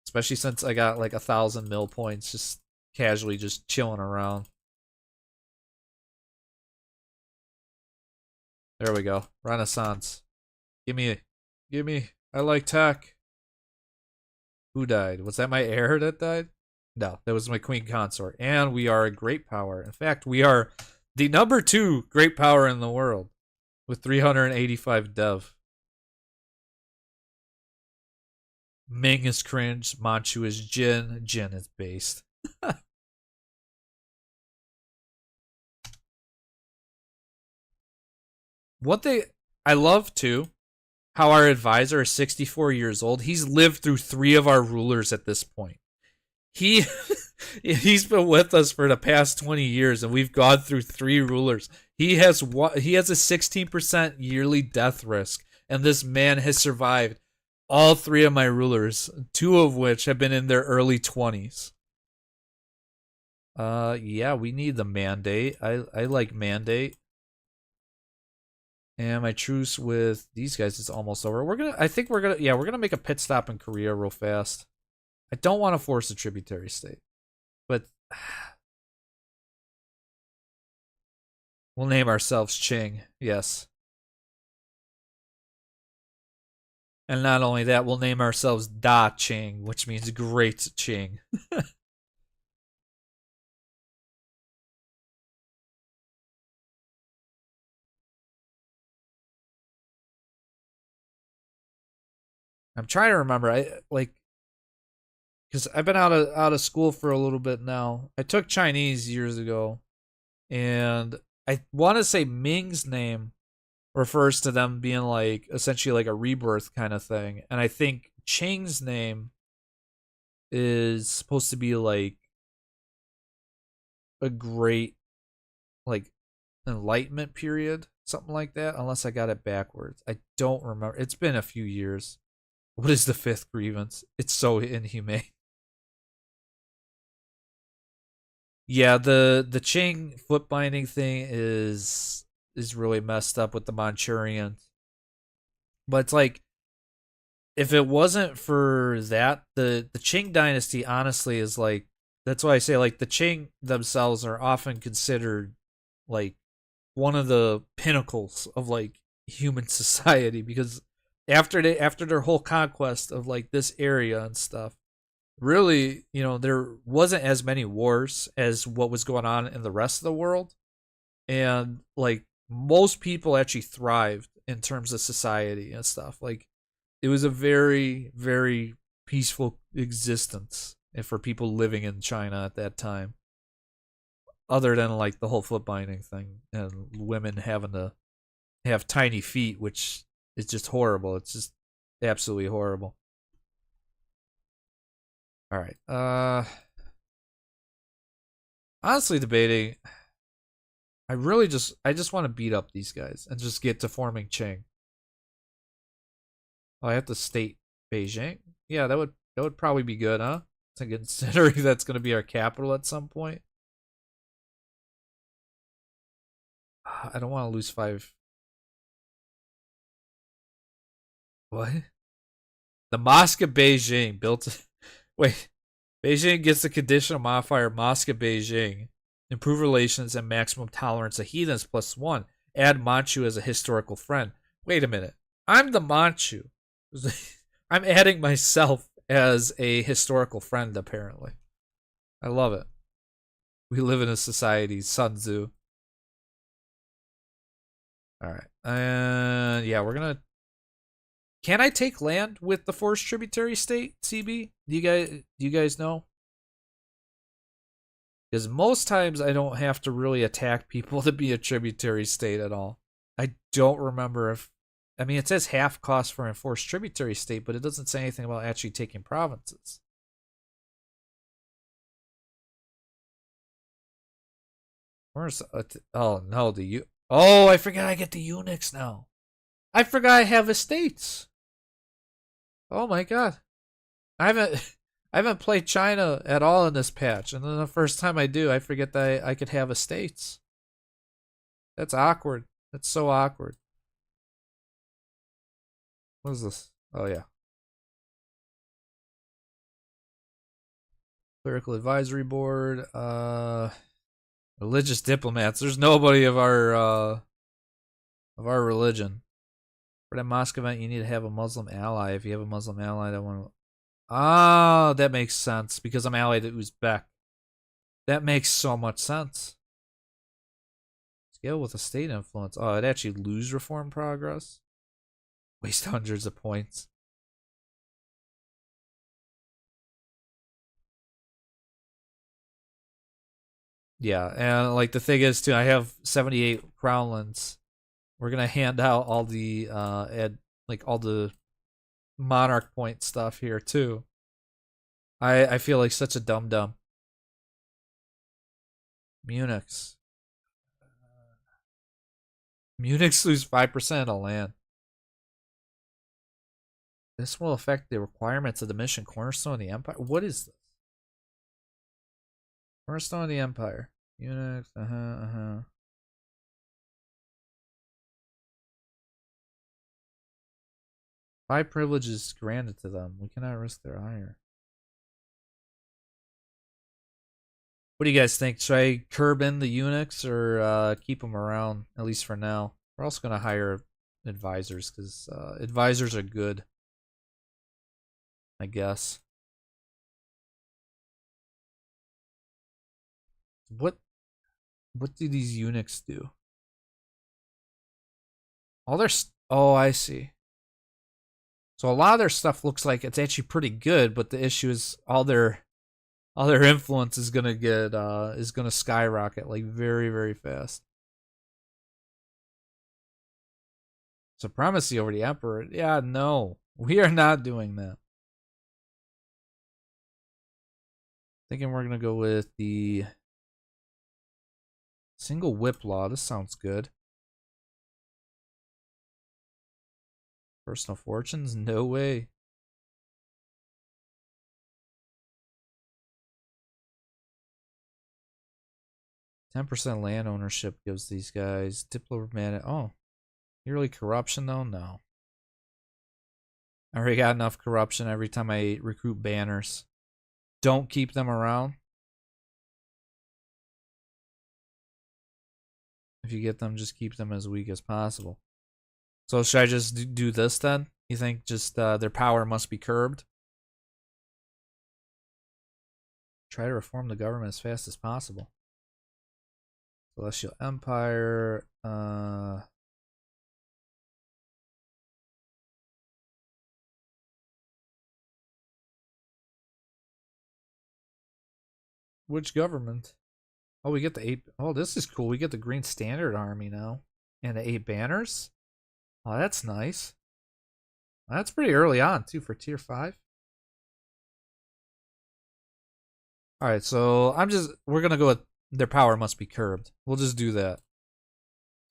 Especially since I got like 1,000 mil points just casually just chilling around. There we go. Renaissance. Gimme. Gimme. I like tech. Who died? Was that my heir that died? No, that was my queen consort. And we are a great power. In fact, we are the number 2 great power in the world with 385 dev. Ming is cringe. Manchu is Jin. Jin is based. What they I love too, how our advisor is 64 years old. He's lived through 3 of our rulers at this point. He he's been with us for the past 20 years and we've gone through 3 rulers. He has a 16% yearly death risk and this man has survived all 3 of my rulers, 2 of which have been in their early 20s. Yeah, we need the mandate. I like mandate. And my truce with these guys is almost over. I think we're gonna make a pit stop in Korea real fast. I don't want to force a tributary state, but we'll name ourselves Qing. Yes, and not only that, we'll name ourselves Da Qing, which means great Qing. I'm trying to remember. I like because I've been out of school for a little bit now. I took Chinese years ago, and I want to say Ming's name refers to them being like essentially like a rebirth kind of thing, and I think Qing's name is supposed to be like a great like enlightenment period, something like that. Unless I got it backwards, I don't remember. It's been a few years. What is the 5th grievance? It's so inhumane. Yeah, the Qing foot binding thing is really messed up with the Manchurians. But it's like if it wasn't for that, the Qing dynasty honestly is like that's why I say like the Qing themselves are often considered like one of the pinnacles of like human society because after their whole conquest of like this area and stuff, really, there wasn't as many wars as what was going on in the rest of the world. And like most people actually thrived in terms of society and stuff. Like it was a very, very peaceful existence for people living in China at that time. Other than like the whole foot binding thing and women having to have tiny feet, which is just horrible. It's just absolutely horrible. All right. Honestly debating. I just want to beat up these guys and just get to forming Qing. Oh, I have to state Beijing. Yeah, that would probably be good, huh? Considering that's going to be our capital at some point. I don't want to lose 5. What? The Mosque of Beijing built. Wait, Beijing gets the conditional modifier Mosque of Beijing. Improve relations and maximum tolerance of heathens +1. Add Manchu as a historical friend. Wait a minute. I'm the Manchu. I'm adding myself as a historical friend, apparently. I love it. We live in a society, Sun Tzu. Alright. And yeah, we're gonna. Can I take land with the Forest Tributary State, CB? Do you guys know? Because most times I don't have to really attack people to be a tributary state at all. I don't remember if. I mean, it says half cost for enforced tributary state, but it doesn't say anything about actually taking provinces. Where's. Oh, no, the U. Oh, I forgot I get the eunuchs now. I forgot I have estates. Oh my god. I haven't. I haven't played China at all in this patch, and then the first time I do, I forget that I could have estates. That's awkward. That's so awkward. What is this? Oh yeah, clerical advisory board. Religious diplomats. There's nobody of our of our religion. For that mosque event, you need to have a Muslim ally. If you have a Muslim ally that want to... Ah, that makes sense, because I'm allied to Uzbek. That makes so much sense. Scale with a state influence. Oh, I'd actually lose reform progress. Waste hundreds of points. Yeah, and like the thing is too, I have 78 crownlands. We're gonna hand out all the all the monarch point stuff here too. I feel like such a dum dum. Munich's. Munich's lose 5% of land. This will affect the requirements of the mission Cornerstone of the Empire. What is this? Cornerstone of the Empire. Munich, Five privileges granted to them. We cannot risk their hire. What do you guys think? Should I curb in the eunuchs or keep them around, at least for now? We're also going to hire advisors, because advisors are good, I guess. What do these eunuchs do? All their... Oh, I see. So a lot of their stuff looks like it's actually pretty good, but the issue is all their influence is gonna skyrocket like very, very fast. Supremacy over the emperor. Yeah, no. We are not doing that. Thinking we're gonna go with the single whip law. This sounds good. Personal fortunes? No way. %10 land ownership gives these guys diplomatic. Oh, yearly corruption though? No. I already got enough corruption every time I recruit banners. Don't keep them around. If you get them, just keep them as weak as possible. So should I just do this then? You think just their power must be curbed? Try to reform the government as fast as possible. Celestial Empire. Which government? Oh, we get the 8. Oh, this is cool. We get the Green Standard Army now. And the 8 banners. Oh, that's nice. That's pretty early on, too, for tier 5. Alright, so we're going to go with their power must be curbed. We'll just do that.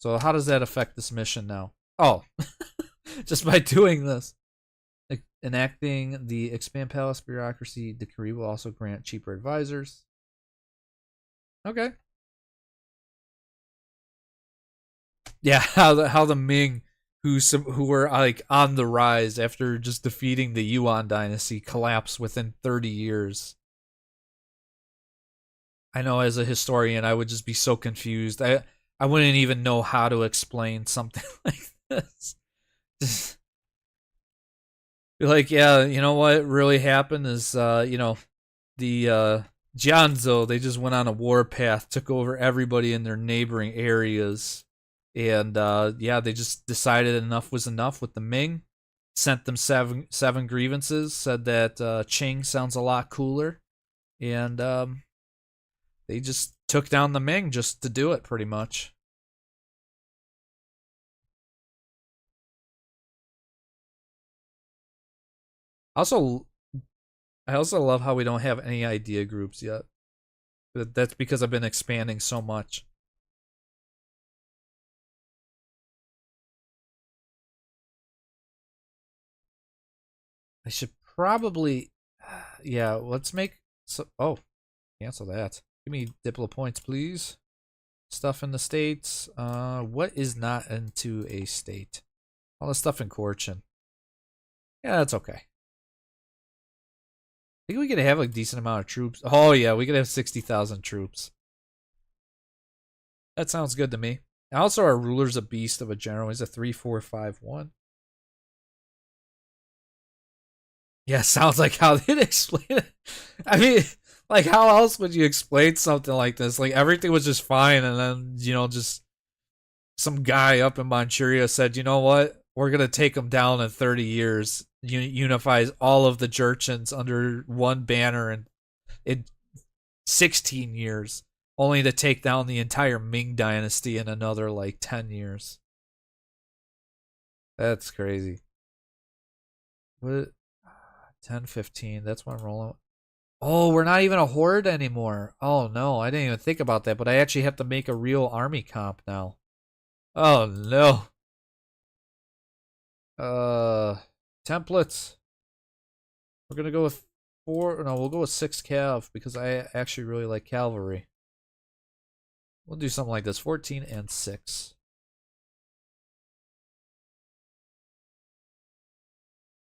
So how does that affect this mission now? Oh, just by doing this. Enacting the Expand Palace Bureaucracy decree will also grant cheaper advisors. Okay. Yeah, how the Ming, who were like on the rise after just defeating the Yuan dynasty, collapsed within 30 years. I know as a historian I would just be so confused. I wouldn't even know how to explain something like this. Just be like, yeah, you know what really happened is the Jianzhou, they just went on a war path, took over everybody in their neighboring areas. And yeah, they just decided enough was enough with the Ming. Sent them seven grievances. Said that Qing sounds a lot cooler, and they just took down the Ming just to do it, pretty much. Also, I also love how we don't have any idea groups yet. That's because I've been expanding so much. I should probably, yeah. Let's make so. Oh, cancel that. Give me Diplo points, please. Stuff in the states. What is not into a state? All the stuff in Corchin. Yeah, that's okay. I think we could have a decent amount of troops. Oh yeah, we could have 60,000 troops. That sounds good to me. And also, our ruler's a beast of a general. He's a 3-4-5-1. Yeah, sounds like how they'd explain it. I mean, like, how else would you explain something like this? Like, everything was just fine, and then, just some guy up in Manchuria said, you know what? We're going to take them down in 30 years. Unifies all of the Jurchens under one banner in 16 years, only to take down the entire Ming dynasty in another, like, 10 years. That's crazy. What? 10, 15. That's when I'm rolling. Oh, we're not even a horde anymore. Oh, no. I didn't even think about that, but I actually have to make a real army comp now. Oh, no. Templates. We're gonna go with 4. No, we'll go with 6 cav because I actually really like cavalry. We'll do something like this: 14 and 6.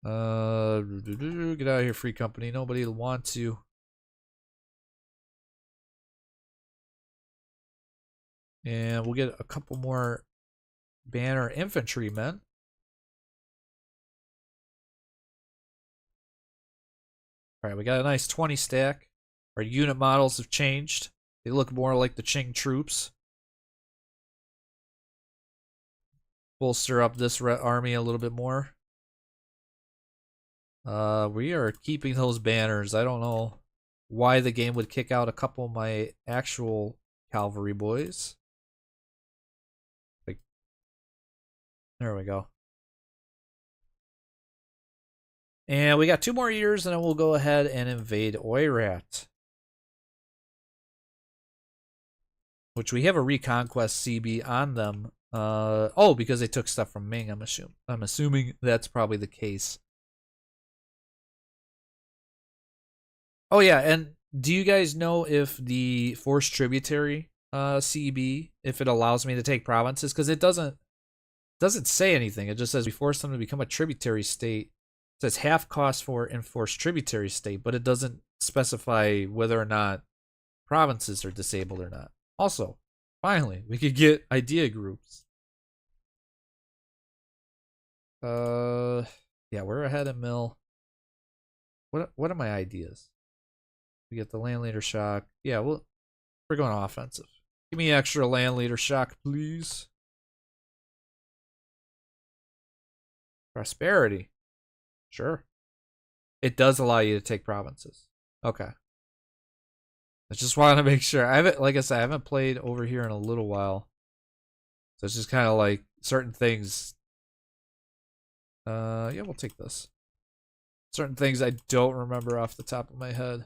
Get out of here, free company. Nobody will want to. And we'll get a couple more banner infantrymen. All right, we got a nice 20 stack. Our unit models have changed. They look more like the Qing troops. Bolster up this army a little bit more. We are keeping those banners. I don't know why the game would kick out a couple of my actual cavalry boys. Like, there we go. And we got 2 more years, and then we'll go ahead and invade Oirat. Which we have a Reconquest CB on them. Oh, because they took stuff from Ming, I'm assuming that's probably the case. Oh yeah, and do you guys know if the Forced Tributary CB, if it allows me to take provinces? Because it doesn't say anything. It just says we force them to become a tributary state. It says half cost for enforced tributary state, but it doesn't specify whether or not provinces are disabled or not. Also, finally, we could get idea groups. Yeah, we're ahead of Mill. What are my ideas? We get the land leader shock. Yeah, we're going offensive. Give me extra land leader shock, please. Prosperity. Sure. It does allow you to take provinces. Okay. I just wanted to make sure. I haven't, like I said, I haven't played over here in a little while. So it's just kind of like certain things. Yeah, we'll take this. Certain things I don't remember off the top of my head.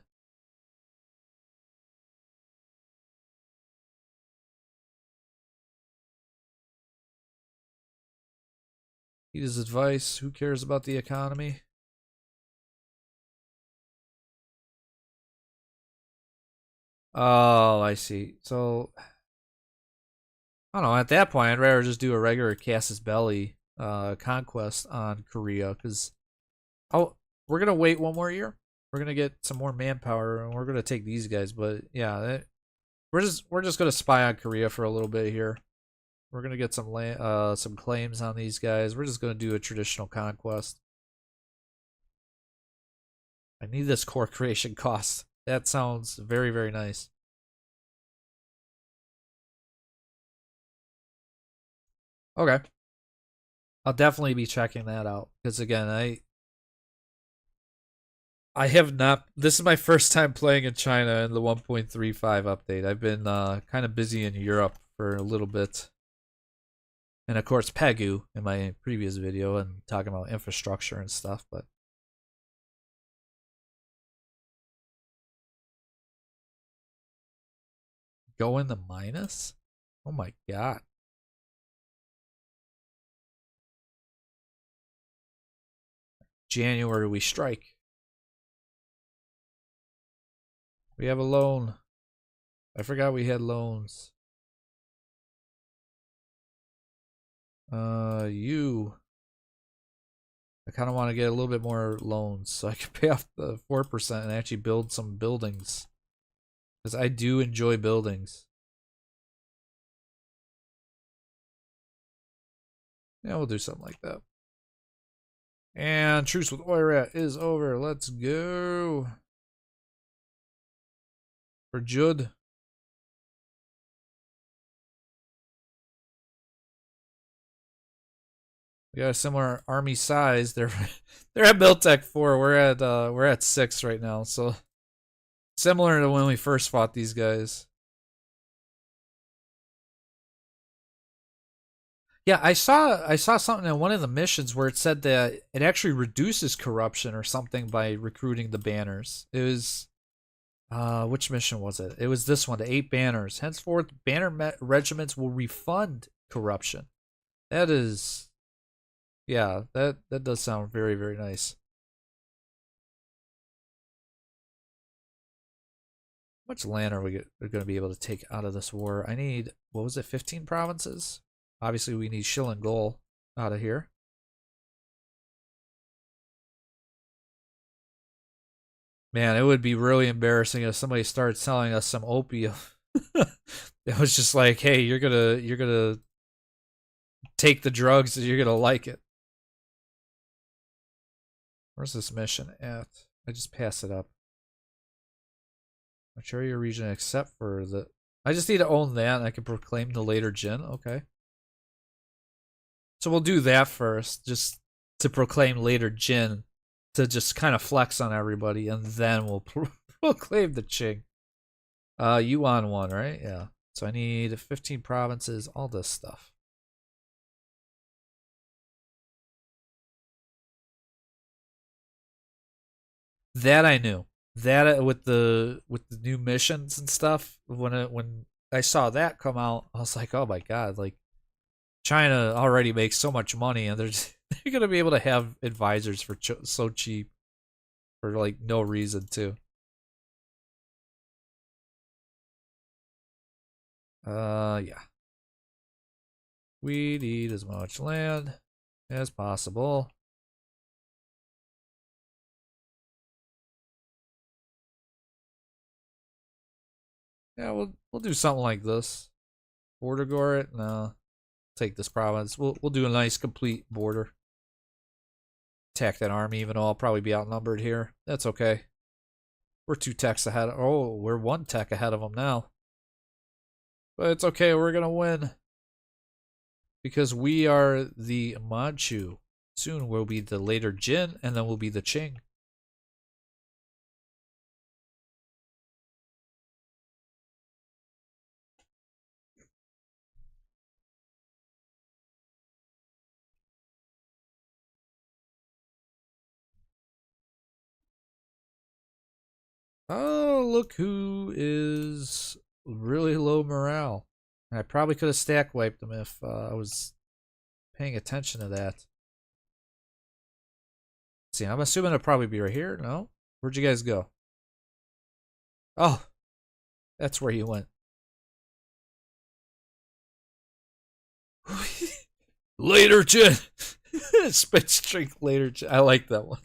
Heed his advice. Who cares about the economy? Oh, I see. So, I don't know. At that point, I'd rather just do a regular Casus Belli conquest on Korea, because we're gonna wait 1 more year. We're gonna get some more manpower, and we're gonna take these guys. But yeah, we're just gonna spy on Korea for a little bit here. We're gonna get some claims on these guys. We're just gonna do a traditional conquest. I need this core creation cost. That sounds very, very nice. Okay. I'll definitely be checking that out. Because again, I have not. This is my first time playing in China in the 1.35 update. I've been kind of busy in Europe for a little bit. And of course, Pegu in my previous video and talking about infrastructure and stuff. But go in the minus? Oh my god. January we strike. We have a loan. I forgot we had loans. You. I kind of want to get a little bit more loans so I can pay off the 4% and actually build some buildings. Because I do enjoy buildings. Yeah, we'll do something like that. And truce with Oirat is over. Let's go. For Judd. We got a similar army size. They're at Miltech 4. We're at 6 right now, so similar to when we first fought these guys. Yeah, I saw something in one of the missions where it said that it actually reduces corruption or something by recruiting the banners. It was which mission was it? It was this one, the 8 banners. Henceforth, regiments will refund corruption. That is, yeah, that does sound very, very nice. How much land are we going to be able to take out of this war? I need, what was it, 15 provinces? Obviously, we need Shill and Gol out of here. Man, it would be really embarrassing if somebody started selling us some opium. It was just like, hey, you're gonna take the drugs and you're gonna like it. Where's this mission at? I just pass it up. Manchuria region except for the... I just need to own that and I can proclaim the later Jin. Okay. So we'll do that first, just to proclaim later Jin, to just kind of flex on everybody, and then we'll proclaim the Qing. Yuan one, right? Yeah. So I need 15 provinces, all this stuff. That I knew. That with the new missions and stuff, when I saw that come out, I was like, oh my god, like China already makes so much money, and they're gonna be able to have advisors for so cheap, for like no reason too. Yeah. We need as much land as possible. Yeah, we'll do something like this. Border gore it? No. Take this province. We'll do a nice complete border. Attack that army, even though I'll probably be outnumbered here. That's okay. We're 2 techs ahead. Oh, we're 1 tech ahead of them now. But it's okay. We're gonna win because we are the Manchu. Soon we'll be the later Jin, and then we'll be the Qing. Oh, look who is really low morale. I probably could have stack wiped them if I was paying attention to that. Let's see, I'm assuming it'll probably be right here. No? Where'd you guys go? Oh, that's where you went. Later, Jin. Spit strength later, Jin. I like that one.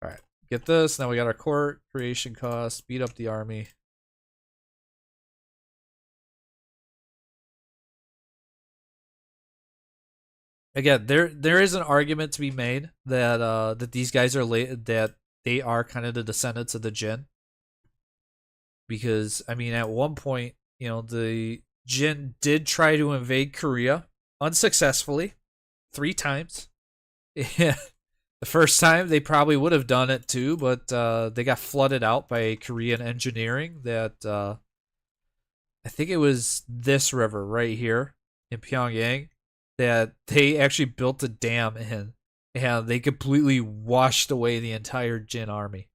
Alright, get this. Now we got our court creation costs. Beat up the army. Again, there is an argument to be made that that these guys are that they are kind of the descendants of the Jin. Because I mean, at one point, you know, the Jin did try to invade Korea unsuccessfully 3 times. Yeah. The first time they probably would have done it too, but they got flooded out by Korean engineering that I think it was this river right here in Pyongyang that they actually built a dam in, and they completely washed away the entire Jin army.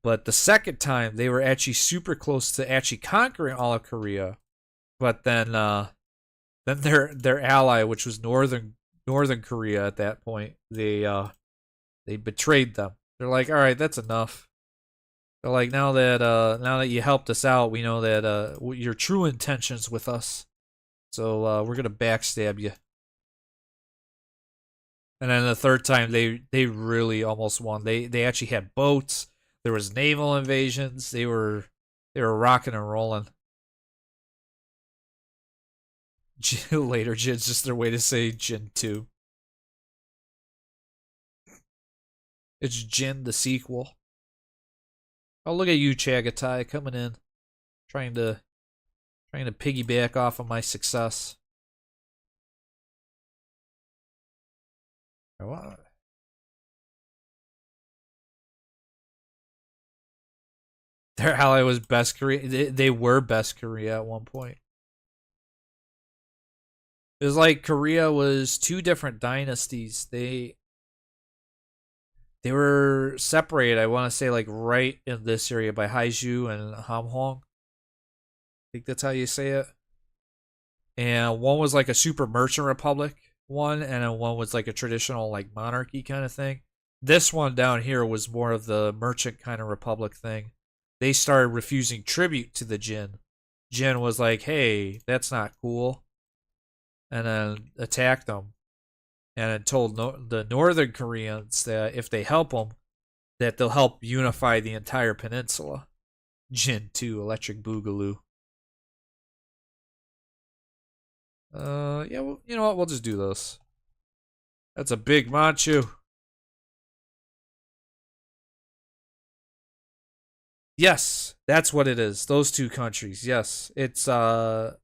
But the second time they were actually super close to actually conquering all of Korea, but then their ally, which was Northern Korea at that point, they betrayed them. They're like, all right, that's enough. They're like, now that you helped us out, we know that your true intentions with us. So we're gonna backstab you. And then the third time they really almost won. They actually had boats. There was naval invasions. They were rocking and rolling. Later, Jin's just their way to say Jin 2. It's Jin the sequel. Oh, look at you, Chagatai, coming in, trying to piggyback off of my success. What? Their ally was best Korea. They were best Korea at one point. It was like Korea was two different dynasties. They were separated. I want to say like right in this area by Haiju and Hamhong. I think that's how you say it. And one was like a super merchant republic one, and then one was like a traditional like monarchy kind of thing. This one down here was more of the merchant kind of republic thing. They started refusing tribute to the Jin. Jin was like, "Hey, that's not cool," and then attacked them, and it told the Northern Koreans that if they help them, that they'll help unify the entire peninsula. Jin 2, Electric Boogaloo. Yeah, well, you know what? We'll just do this. That's a big Manchu. Yes, that's what it is. Those two countries. Yes, it's Silla.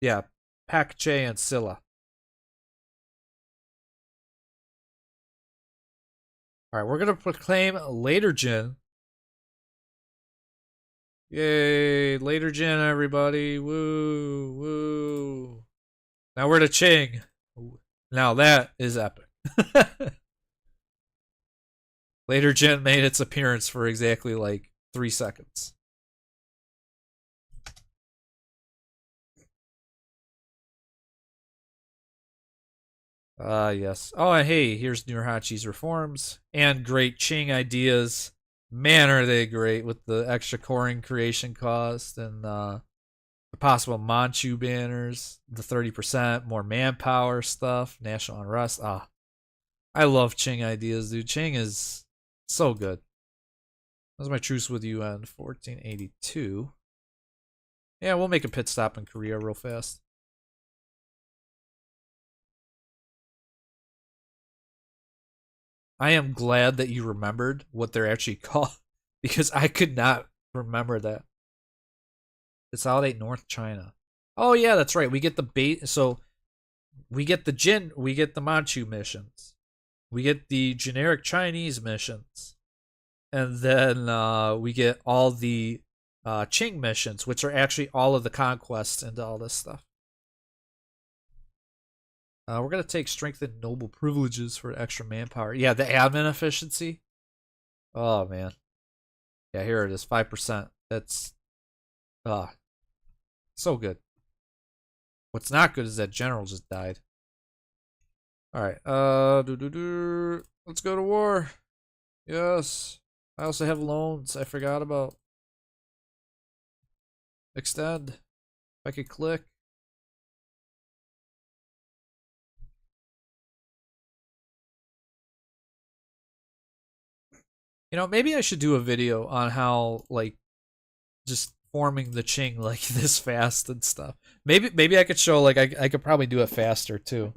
Yeah, Pak Che and Silla. All right, we're gonna proclaim Later Jin. Yay, Later Jin, everybody! Woo, woo. Now we're to Ching. Now that is epic. Later Jin made its appearance for exactly like 3 seconds. Yes. Oh, and hey, here's Nurhachi's reforms and great Ching ideas. Man, are they great with the extra coring creation cost and the possible Manchu banners, the 30% more manpower stuff, national unrest. I love Ching ideas, dude. Ching is so good. That's my truce with you on 1482. Yeah, we'll make a pit stop in Korea real fast. I am glad that you remembered what they're actually called because I could not remember that. Consolidate North China. Oh yeah, that's right. We get the bait. So we get the Jin. We get the Manchu missions. We get the generic Chinese missions, and then we get all the Qing missions, which are actually all of the conquests into all this stuff. We're gonna take strengthened noble privileges for extra manpower. Yeah, the admin efficiency. Oh man. Yeah, here it is, 5%. That's so good. What's not good is that general just died. All right. Let's go to war. Yes. I also have loans. I forgot about. Extend. If I could click. You know, maybe I should do a video on how like just forming the Qing like this fast and stuff. Maybe I could show like I could probably do it faster too.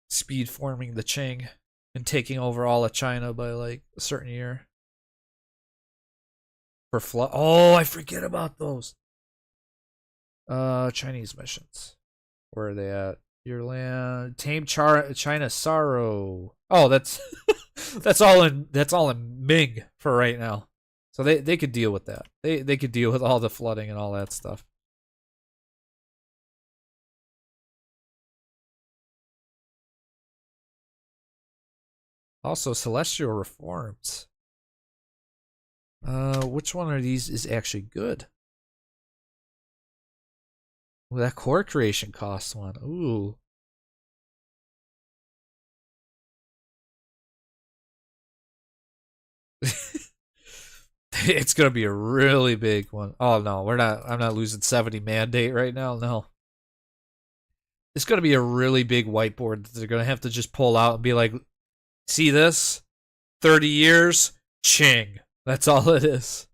Speed forming the Qing and taking over all of China by like a certain year. For flood. Oh, I forget about those. Chinese missions. Where are they at? Your land. Tame China sorrow. Oh, that's that's all in Ming for right now. So they could deal with that. They could deal with all the flooding and all that stuff. Also, celestial reforms. Which one of these is actually good? Well, that core creation cost one. Ooh. It's gonna be a really big one. Oh no, we're not. I'm not losing 70 mandate right now. No. It's going to be a really big whiteboard that they're going to have to just pull out and be like, see this? 30 years, Ching. That's all it is.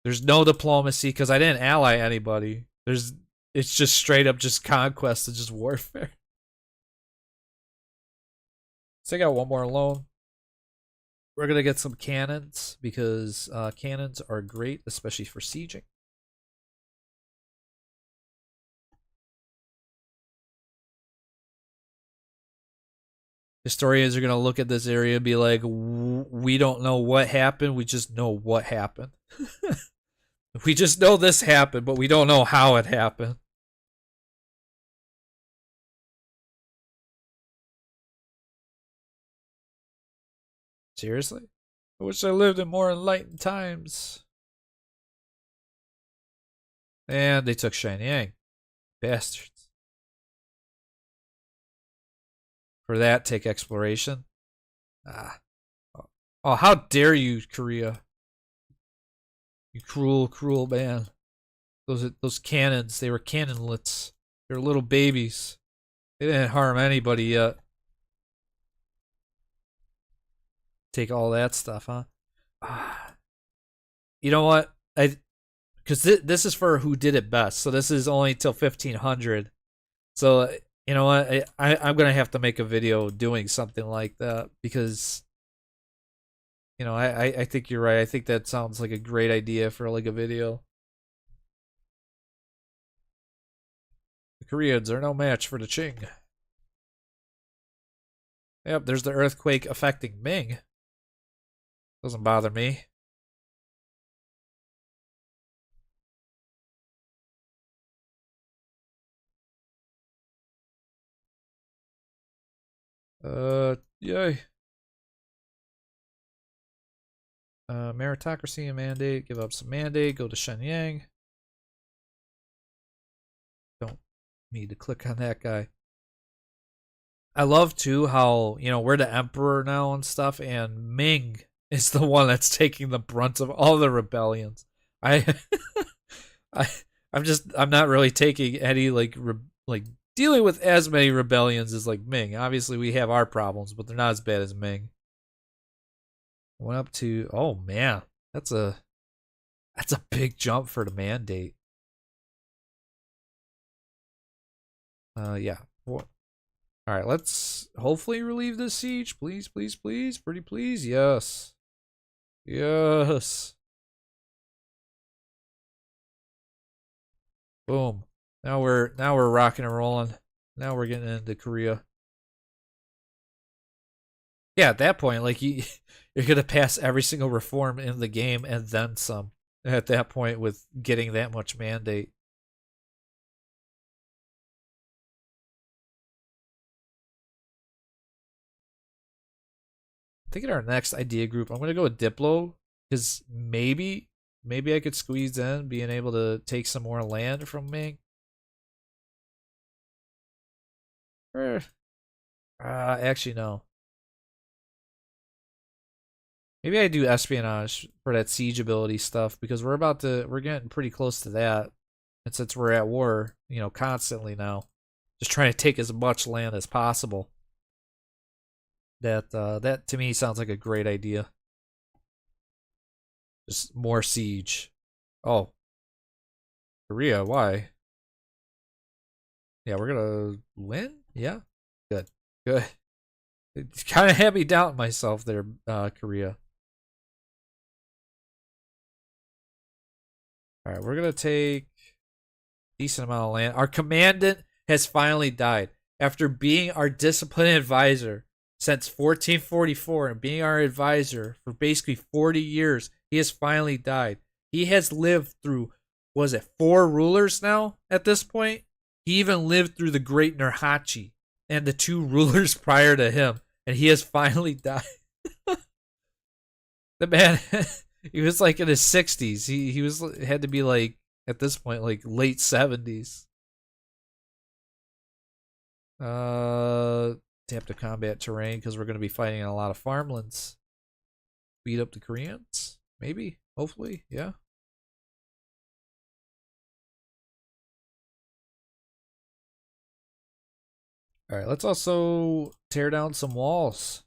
There's no diplomacy because I didn't ally anybody. It's just straight up just conquest and just warfare. So I got one more loan. We're gonna get some cannons because cannons are great, especially for sieging. Historians are gonna look at this area and be like, we don't know what happened, we just know what happened. We just know this happened, but we don't know how it happened. Seriously? I wish I lived in more enlightened times. And they took Shenyang. Bastards. For that, take exploration. Ah. Oh, how dare you, Korea. You cruel, cruel man. Those cannons, they were cannonlets. They're little babies. They didn't harm anybody yet. Take all that stuff, huh? You know what? Because this is for who did it best. So this is only till 1500. So you know what? I'm gonna have to make a video doing something like that because you know I think you're right. I think that sounds like a great idea for like a video. The Koreans are no match for the Qing. Yep, there's the earthquake affecting Ming. Doesn't bother me. Yay. Meritocracy and mandate. Give up some mandate. Go to Shenyang. Don't need to click on that guy. I love too how, you know, we're the emperor now and stuff, and Ming is the one that's taking the brunt of all the rebellions. I I'm not really taking any like dealing with as many rebellions as like Ming. Obviously we have our problems, but they're not as bad as Ming. Went up to, oh man, that's a big jump for the mandate. Yeah. All right, let's hopefully relieve this siege, please, please, please, pretty please, yes, yes. Boom. Now we're rocking and rolling. Now we're getting into Korea. Yeah, at that point, like you're gonna pass every single reform in the game and then some. At that point, with getting that much mandate. I think in our next idea group, I'm gonna go with Diplo because maybe I could squeeze in being able to take some more land from Ming. Actually no. Maybe I do espionage for that siege ability stuff because we're getting pretty close to that. And since we're at war, you know, constantly now, just trying to take as much land as possible. That to me sounds like a great idea. Just more siege. Oh. Korea, why? Yeah, we're gonna win? Yeah. Good. Good. It kind of had me doubt myself there, Korea. Alright, we're gonna take a decent amount of land. Our commandant has finally died. After being our discipline advisor since 1444 and being our advisor for basically 40 years, he has finally died. He has lived through, was it 4 rulers now at this point? He even lived through the Great Nurhaci and the 2 rulers prior to him, and he has finally died. The man, he was like in his 60s. He was had to be like at this point like late 70s. Tap to combat terrain because we're going to be fighting in a lot of farmlands. Beat up the Koreans, maybe, hopefully, yeah. All right, let's also tear down some walls.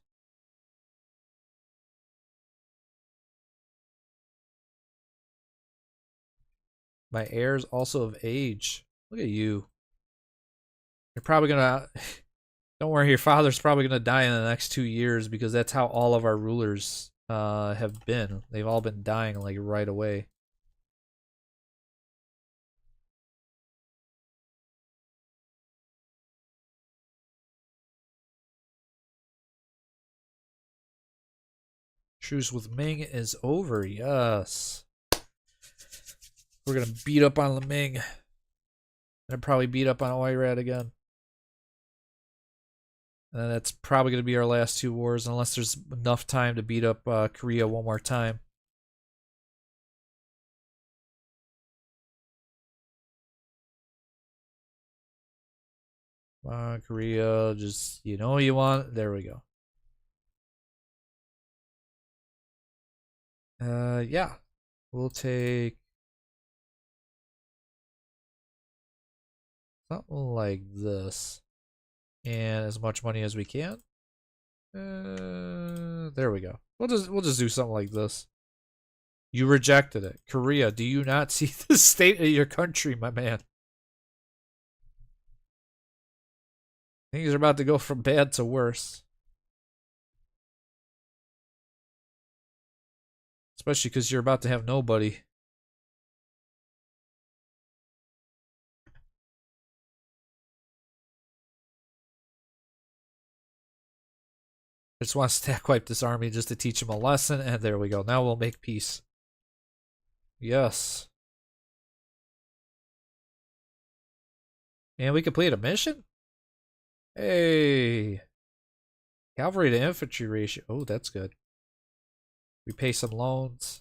My heirs also of age. Look at you. You're probably gonna. Don't worry, your father's probably gonna die in the next 2 years because that's how all of our rulers have been. They've all been dying like right away. Truce with Ming is over. Yes. We're gonna beat up on the Ming. And probably beat up on Oirat again. And that's probably gonna be our last 2 wars unless there's enough time to beat up Korea one more time. Come on, Korea, just you know what you want. There we go. Yeah. We'll take something like this. And as much money as we can. There we go. We'll just do something like this. You rejected it. Korea, do you not see the state of your country, my man? Things are about to go from bad to worse. Especially because you're about to have nobody. I just want to stack wipe this army just to teach him a lesson, and there we go. Now we'll make peace. Yes. And we complete a mission? Hey. Cavalry to infantry ratio. Oh, that's good. We pay some loans.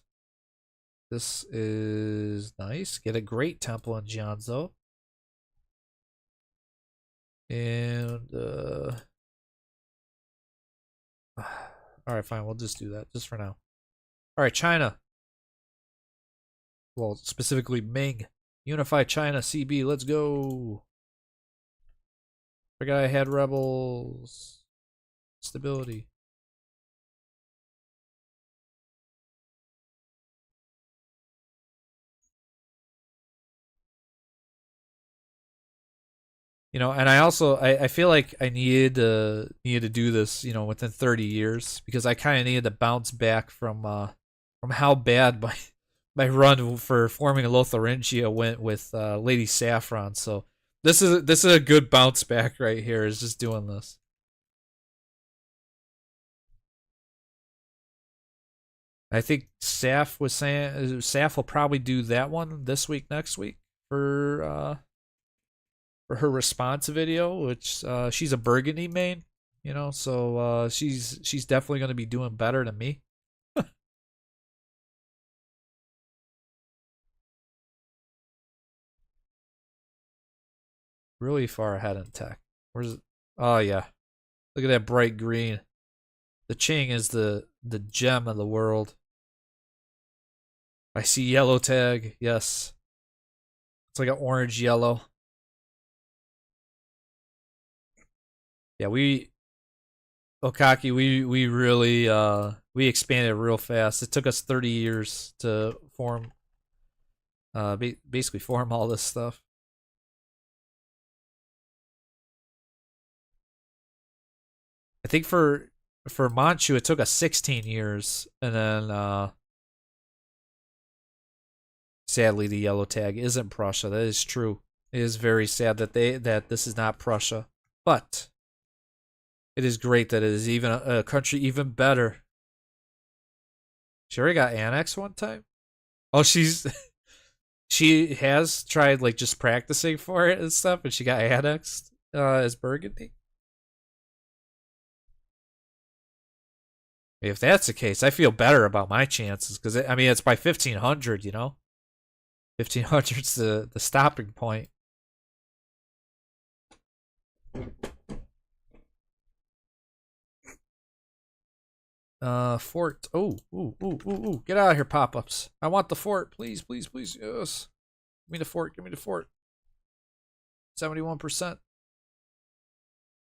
This is nice. Get a great temple in Jianzhou. And, alright, fine. We'll just do that. Just for now. Alright, China. Well, specifically Ming. Unify China, CB. Let's go. Forgot I had rebels. Stability. You know, and I also I feel like I needed to do this, you know, within 30 years because I kind of needed to bounce back from how bad my run for forming a Lothringia went with Lady Saffron. So this is a good bounce back right here. Is just doing this. I think Saf was saying Saf will probably do that one this week, next week for her response video, which she's a Burgundy main, you know, so she's definitely going to be doing better than me. Really far ahead in tech. Where's it? Oh yeah, look at that bright green. The Qing is the gem of the world. I see yellow tag. Yes, it's like an orange yellow. Yeah, we Okaki, we really we expanded real fast. It took us 30 years to form basically form all this stuff. I think for Manchu it took us 16 years, and then sadly the yellow tag isn't Prussia. That is true. It is very sad that this is not Prussia, but it is great that it is even a country even better. She already got annexed one time. Oh, she has tried like just practicing for it and stuff, and she got annexed as Burgundy. If that's the case, I feel better about my chances because I mean it's by 1500, you know. 1500's the stopping point. Fort. Oh, ooh. Get out of here, pop-ups. I want the fort, please, please, please. Yes. Give me the fort. Give me the fort. 71%.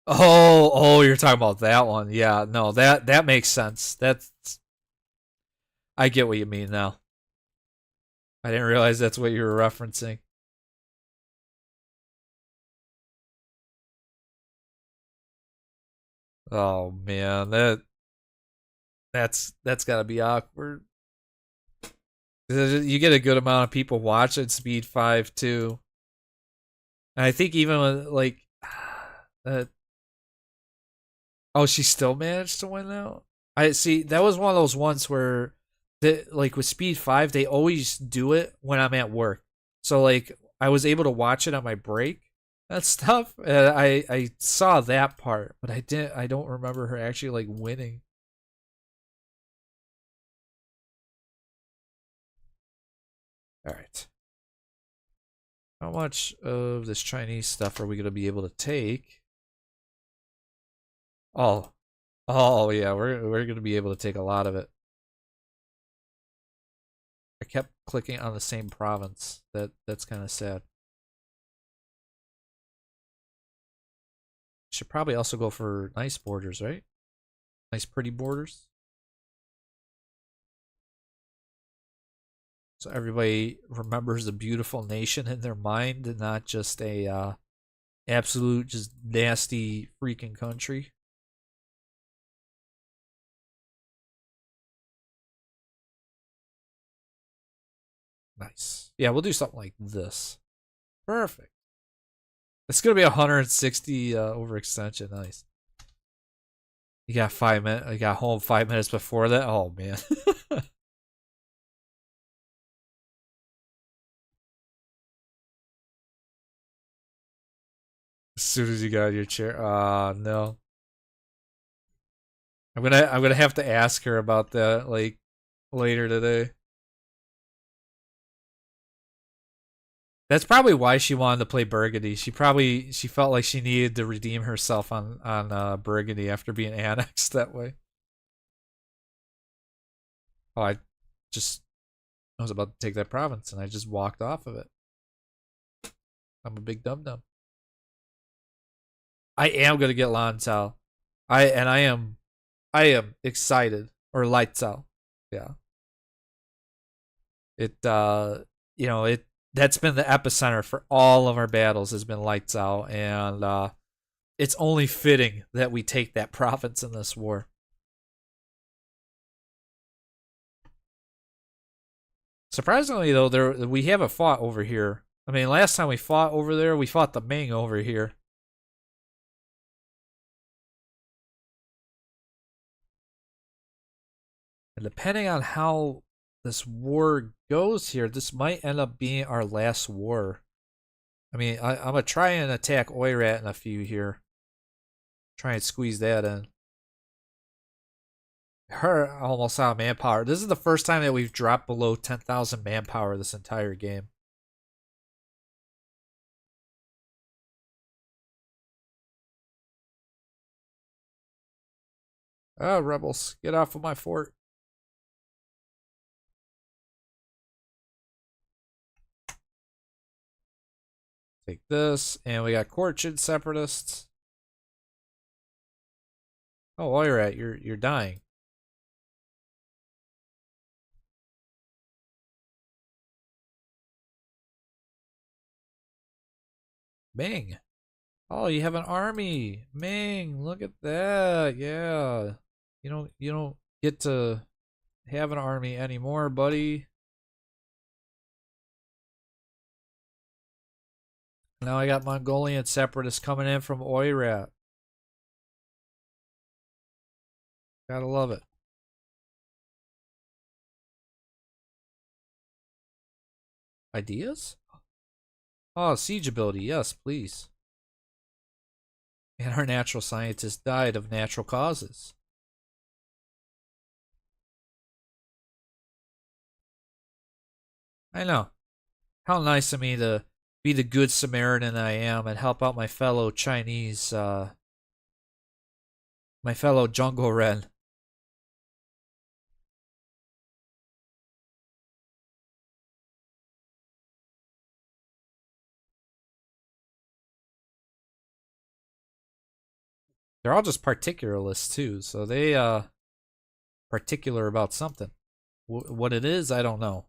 Oh, you're talking about that one. Yeah, no, that makes sense. That's I get what you mean now. I didn't realize that's what you were referencing. Oh man, that's got to be awkward. You get a good amount of people watching Speed 5 too. And I think even with like uh, oh, she still managed to win out. I see. That was one of those ones where, like with Speed 5, they always do it when I'm at work. So like I was able to watch it on my break and stuff. And I saw that part, but I don't remember her actually like winning. All right. How much of this Chinese stuff are we gonna be able to take? Oh, oh yeah, we're gonna be able to take a lot of it. I kept clicking on the same province. That's kind of sad. Should probably also go for nice borders, right? Nice pretty borders. So everybody remembers the beautiful nation in their mind and not just a absolute just nasty freaking country. Nice. Yeah, we'll do something like this. Perfect. It's gonna be 160 overextension. Nice. You got 5 minutes. You got home 5 minutes before that. Oh man. As soon as you got your chair. No. I'm gonna have to ask her about that like later today. That's probably why she wanted to play Burgundy. She felt like she needed to redeem herself on Burgundy after being annexed that way. Oh, just I was about to take that province and I just walked off of it. I'm a big dum dum. I am gonna get Lanzhou. I am excited or Leitzau. Yeah. It you know it that's been the epicenter for all of our battles has been Leitzau, and it's only fitting that we take that province in this war. Surprisingly, though, there we haven't fought over here. I mean, last time we fought over there, we fought the Ming over here. And depending on how this war goes here, this might end up being our last war. I mean, I'm gonna try and attack Oirat in a few here. Try and squeeze that in. Her almost out of manpower. This is the first time that we've dropped below 10,000 manpower this entire game. Oh, rebels, get off of my fort. Take this, and we got Korchin separatists. Oh, Oirat, you're dying. Ming. Oh, you have an army. Ming, look at that. Yeah. You don't get to have an army anymore, buddy. Now I got Mongolian separatists coming in from Oirat. Gotta love it. Ideas? Oh, siege ability. Yes, please. And our natural scientist died of natural causes. I know. How nice of me to be the good Samaritan I am and help out my fellow Chinese, my fellow Jungle Ren. They're all just particularists too, so they particular about something. What it is, I don't know.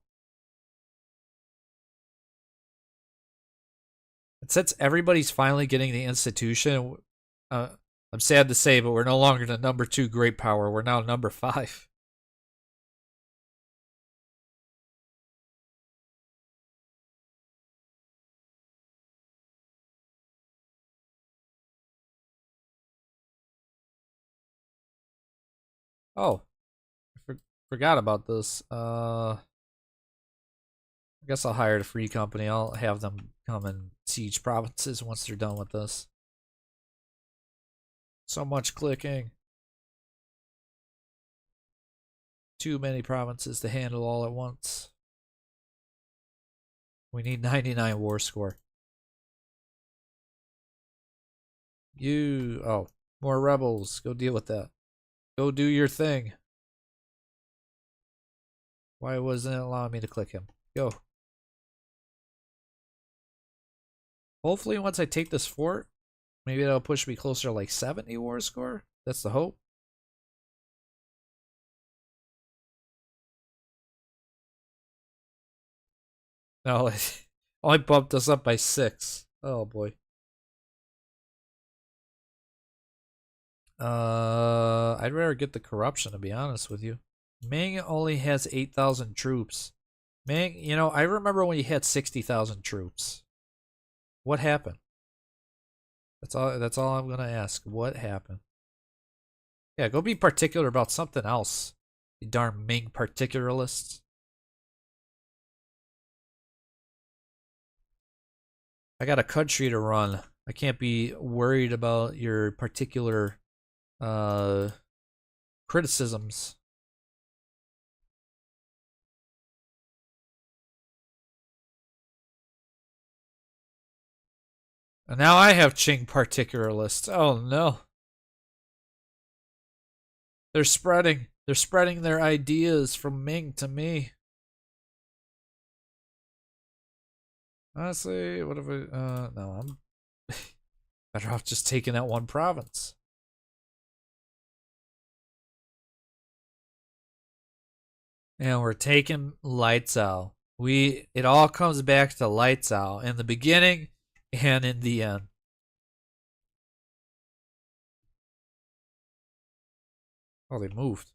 And since everybody's finally getting the institution, I'm sad to say, but we're no longer the number 2 great power. We're now number 5. Oh, forgot about this. I guess I'll hire the free company. I'll have them come and siege provinces once they're done with this. So much clicking. Too many provinces to handle all at once. We need 99 war score. Oh, more rebels. Go deal with that. Go do your thing. Why wasn't it allowing me to click him? Go. Hopefully once I take this fort, maybe that'll push me closer to like 70 war score. That's the hope. No, it only bumped us up by 6. Oh boy. I'd rather get the corruption, to be honest with you. Ming only has 8,000 troops. Ming, you know, I remember when he had 60,000 troops. What happened? That's all I'm gonna ask. What happened? Yeah, go be particular about something else. You darn Ming particularists. I got a country to run. I can't be worried about your particular criticisms. And now I have Qing particularists. Oh no. They're spreading. They're spreading their ideas from Ming to me. Honestly, what if I no, I'm better off just taking that one province. And we're taking lights out. It all comes back to lights out in the beginning and in the end. Oh, they moved.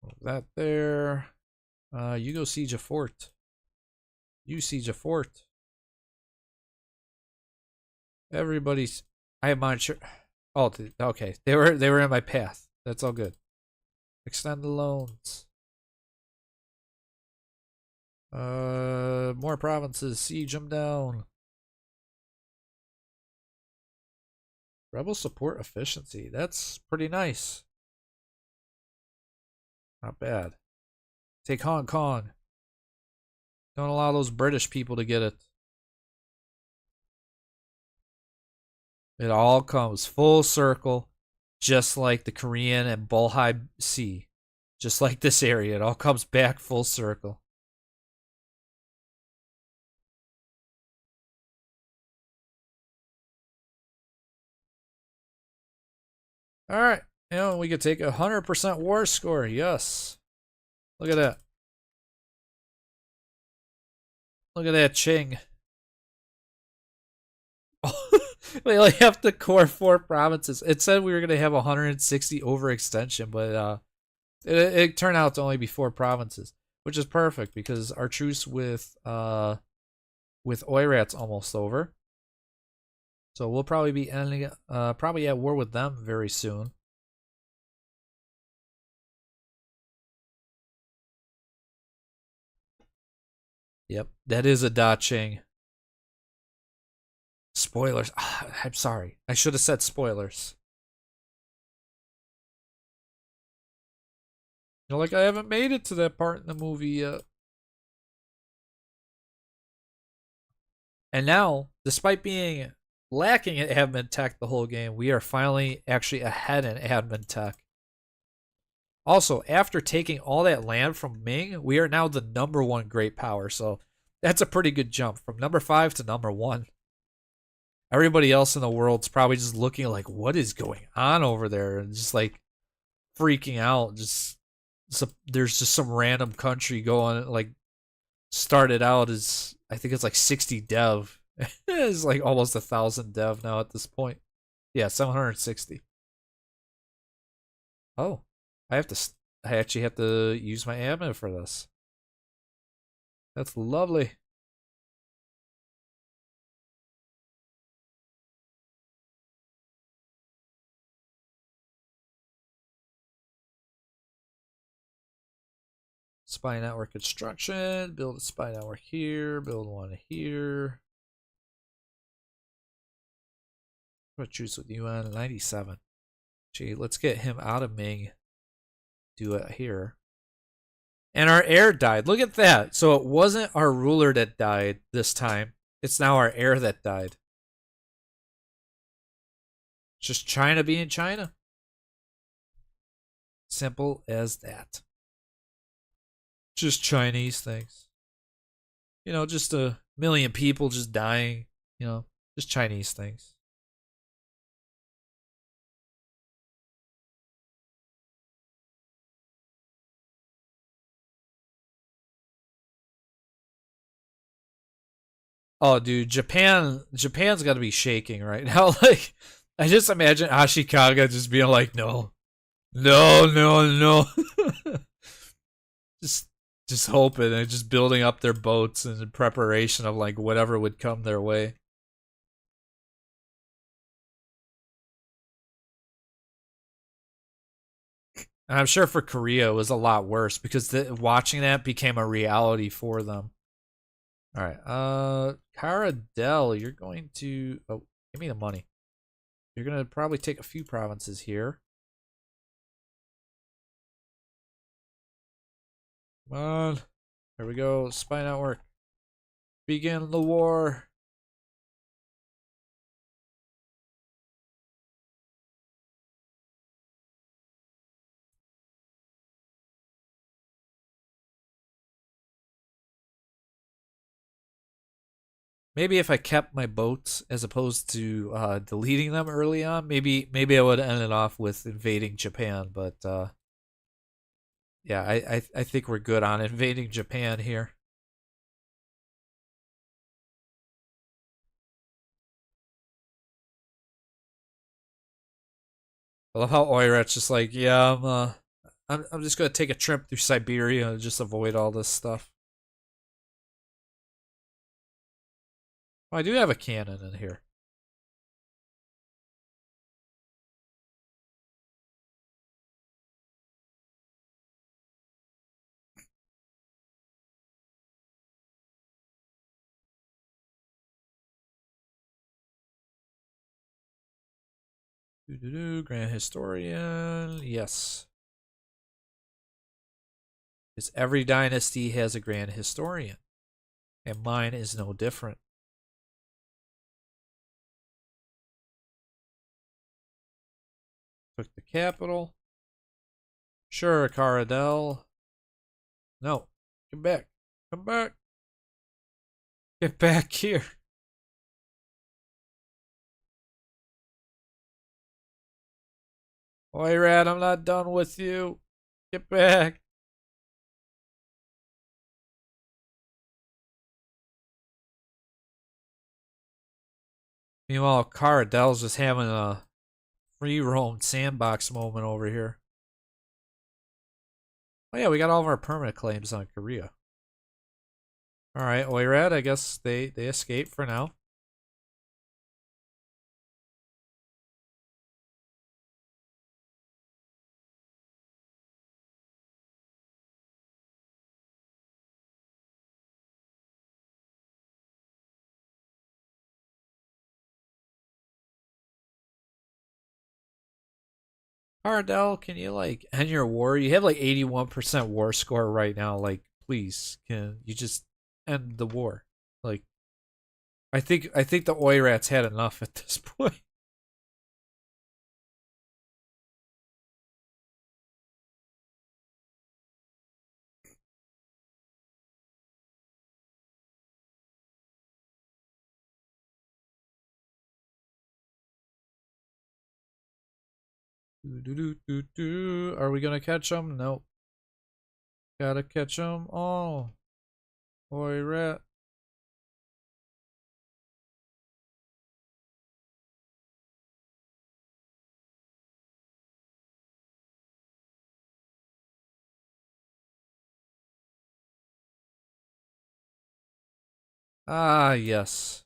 Move that there. You go siege a fort. You siege a fort. Everybody's. I have Manchu. Oh, okay. They were in my path. That's all good. Extend the loans. More provinces. Siege them down. Rebel support efficiency. That's pretty nice. Not bad. Take Hong Kong. Don't allow those British people to get it. It all comes full circle, just like the Korean and Bolhai Sea. Just like this area, it all comes back full circle. Alright, you know, we could take 100% war score, yes. Look at that. Look at that Qing. We only have the core 4 provinces. It said we were going to have 160 overextension, but it turned out to only be 4 provinces, which is perfect because our truce with Oirat's almost over. So we'll probably be ending probably at war with them very soon. Yep, that is a Da Qing. Spoilers. I'm sorry. I should have said spoilers. You know, like I haven't made it to that part in the movie yet. And now, despite being lacking in admin tech the whole game, we are finally actually ahead in admin tech. Also, after taking all that land from Ming, we are now the #1 great power. So that's a pretty good jump from number 5 to number 1. Everybody else in the world's probably just looking like, what is going on over there? And just like freaking out. There's just some random country going, like, started out as, I think it's like 60 dev. It's like almost 1,000 dev now at this point. Yeah, 760. Oh, I have to. I actually have to use my admin for this. That's lovely. Spy network construction. Build a spy network here. Build one here. I'm gonna choose with UN 97. Gee, let's get him out of Ming. Do it here. And our heir died. Look at that. So it wasn't our ruler that died this time. It's now our heir that died. Just China being China. Simple as that. Just Chinese things. You know, just a million people just dying. You know, just Chinese things. Oh, dude, Japan's got to be shaking right now. Like, I just imagine Ashikaga just being like, no, no, no, no. just, just hoping and just building up their boats in preparation of like whatever would come their way. And I'm sure for Korea it was a lot worse because watching that became a reality for them. All right, Caradel, you're going to give me the money. You're gonna probably take a few provinces here. Come on, there we go. Spy network. Begin the war. Maybe if I kept my boats as opposed to deleting them early on, maybe I would have ended off with invading Japan. But yeah, I think we're good on invading Japan here. I love how Oirat's just like, yeah, I'm just gonna take a trip through Siberia and just avoid all this stuff. Oh, I do have a cannon in here. Grand Historian. Yes. Because every dynasty has a Grand Historian. And mine is no different. Took the capital. Sure, Caradel. No. Come back. Come back. Get back here. Oirat, I'm not done with you. Get back. Meanwhile, Caradel's just having a free roam sandbox moment over here. Oh yeah, we got all of our permanent claims on Korea. Alright, Oirat, I guess they escaped for now. Ardell, can you like end your war? You have like 81% war score right now. Like, please, can you just end the war? Like, I think the Oirats had enough at this point. Are we gonna catch them? Nope. Gotta catch them all. Boy, rat. Ah, yes.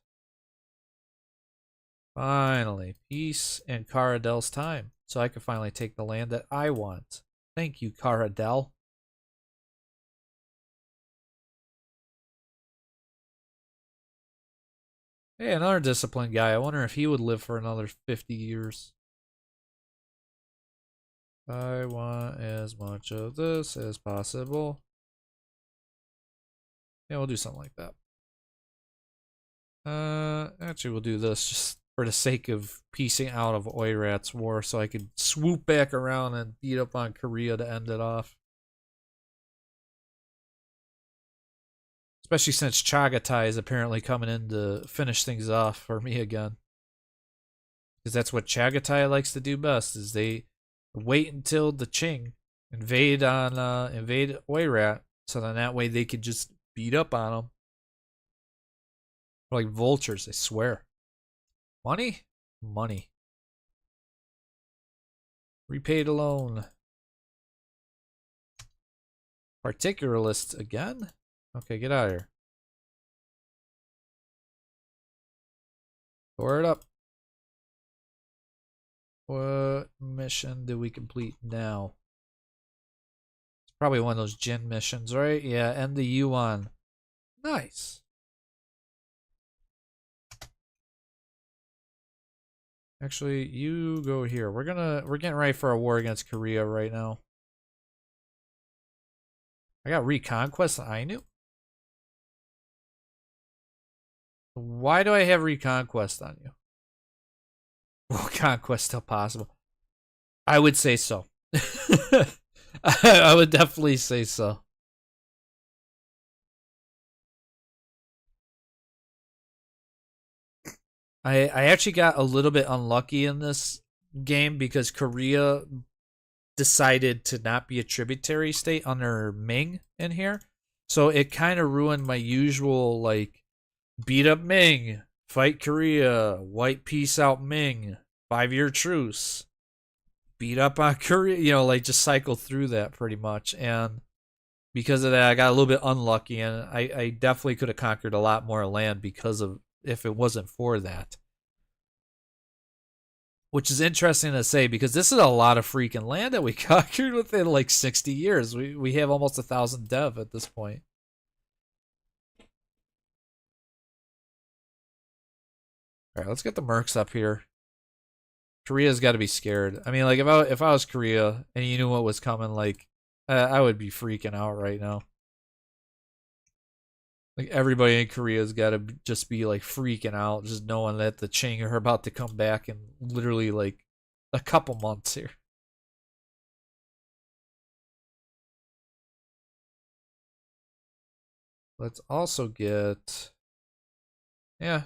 Finally. Peace and Caradel's time. So I can finally take the land that I want. Thank you, Caradel. Hey, another disciplined guy. I wonder if he would live for another 50 years. I want as much of this as possible. Yeah, we'll do something like that. Actually, we'll do this just for the sake of piecing out of Oirat's war so I could swoop back around and beat up on Korea to end it off. Especially since Chagatai is apparently coming in to finish things off for me again. Because that's what Chagatai likes to do best, is they wait until the Qing invade Oirat, so then that way they could just beat up on them. Like vultures, I swear. Money? Money. Repaid a loan. Particularist again? Okay, get out of here. Pour it up. What mission do we complete now? It's probably one of those Jin missions, right? Yeah, end the Yuan. Nice. Actually, you go here. We're getting ready for a war against Korea right now. I got Reconquest on Ainu. Why do I have Reconquest on you? Well, conquest still possible. I would say so. I would definitely say so. I actually got a little bit unlucky in this game because Korea decided to not be a tributary state under Ming in here. So it kind of ruined my usual, like, beat up Ming, fight Korea, white peace out Ming, 5-year truce, beat up on Korea, you know, like just cycle through that pretty much. And because of that, I got a little bit unlucky, and I definitely could have conquered a lot more land because of, if it wasn't for that. Which is interesting to say because this is a lot of freaking land that we conquered within like 60 years. We have almost 1,000 dev at this point. All right, let's get the mercs up here. Korea's got to be scared. I mean, like if I was Korea and you knew what was coming, like I would be freaking out right now. Like everybody in Korea's got to just be like freaking out, just knowing that the Qing are about to come back in literally like a couple months here. Let's also get, yeah,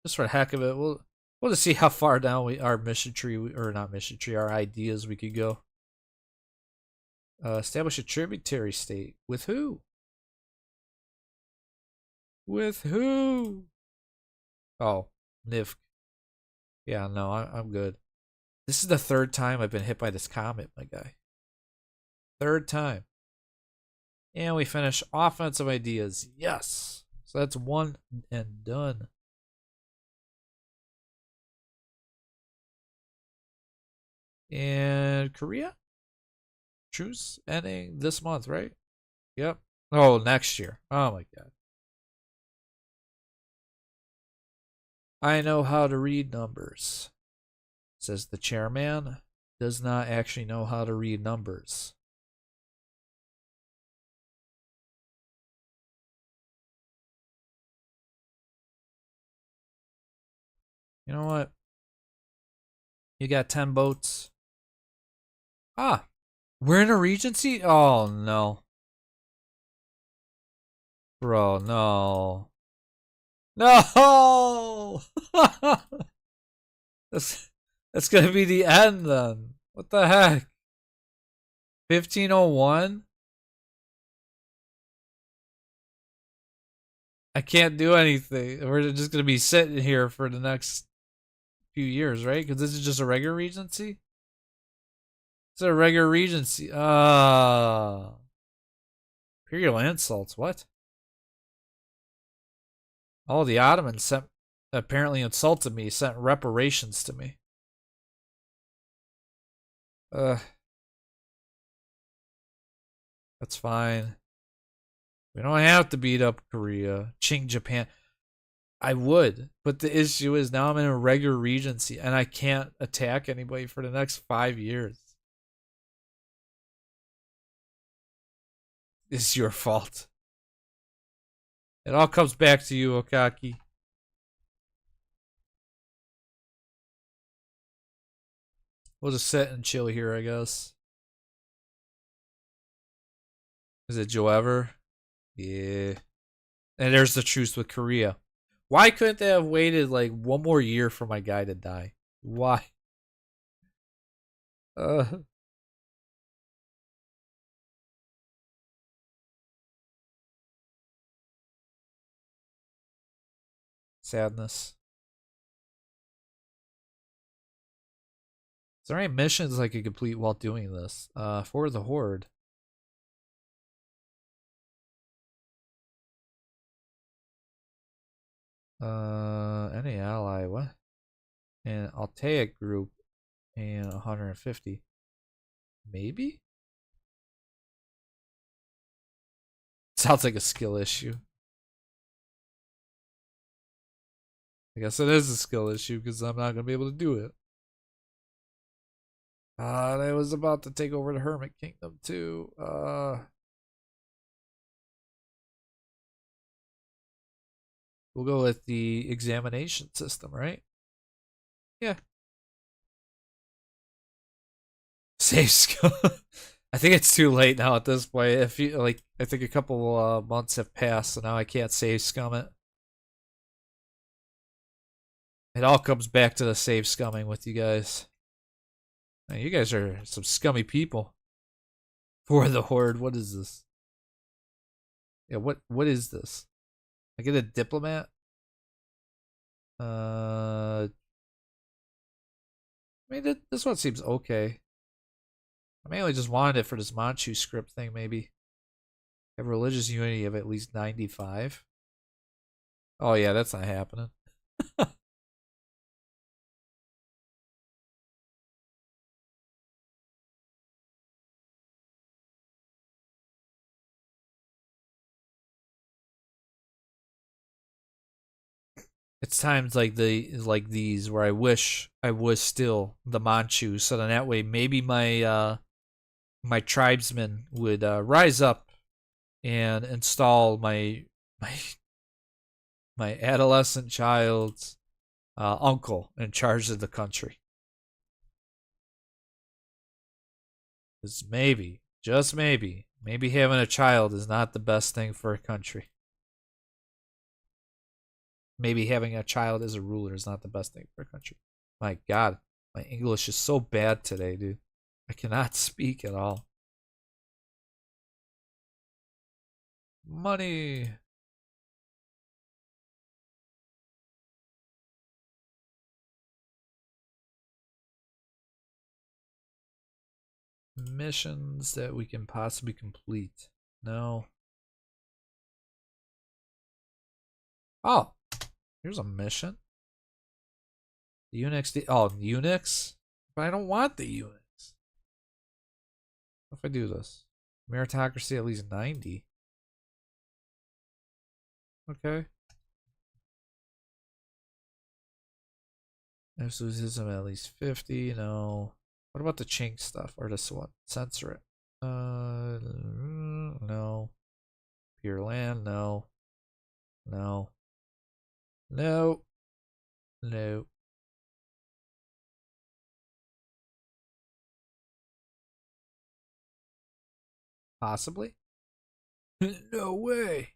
just for the heck of it, we'll just see how far down our mission tree, or not mission tree, our ideas we could go. Establish a tributary state with who? With who? Oh, Niv. Yeah, no, I'm good. This is the third time I've been hit by this comet, my guy. Third time. And we finish offensive ideas. Yes. So that's one and done. And Korea? Truce ending this month, right? Yep. Oh, next year. Oh my god. I know how to read numbers, says the chairman. Does not actually know how to read numbers. You know what? You got 10 boats. Ah, we're in a regency? Oh no. Bro, no. No! that's, that's gonna be the end then. What the heck? 1501? I can't do anything. We're just gonna be sitting here for the next few years, right? Because this is just a regular regency. It's a regular regency. Imperial insults. What? Oh, the Ottomans sent apparently insulted me. Sent reparations to me. That's fine. We don't have to beat up Korea. Qing Japan. I would, but the issue is now I'm in a regular regency and I can't attack anybody for the next 5 years. It's your fault. It all comes back to you, Okaki. We'll just sit and chill here, I guess. Is it Joe Ever? Yeah. And there's the truce with Korea. Why couldn't they have waited like one more year for my guy to die? Why? Uh, Sadness. Is there any missions I could complete while doing this? For the Horde. Any ally, what? And Altaic group and 150. Maybe? Sounds like a skill issue. I guess it is a skill issue because I'm not gonna be able to do it. I was about to take over the Hermit Kingdom too. We'll go with the examination system, right? Yeah. Save skill. I think it's too late now at this point. If you like, I think a couple months have passed, so now I can't save scum it. It all comes back to the save scumming with you guys. Man, you guys are some scummy people. For the Horde, what is this? Yeah, what is this? I get a diplomat? I mean, this one seems okay. I mainly just wanted it for this Manchu script thing, maybe. Have religious unity of at least 95. Oh yeah, that's not happening. It's times like these where I wish I was still the Manchu, so then that way maybe my tribesmen would rise up and install my my adolescent child's uncle in charge of the country. Because maybe, just maybe having a child is not the best thing for a country. Maybe having a child as a ruler is not the best thing for a country. My God, my English is so bad today, dude. I cannot speak at all. Money. Missions that we can possibly complete. No. Oh, here's a mission. The Unix. Oh, Unix? But I don't want the Unix. What if I do this? Meritocracy at least 90. Okay. Absolutism at least 50. No. What about the chink stuff? Or this one? Censor it. No. Pure land? No. No. No. No. Possibly? No way.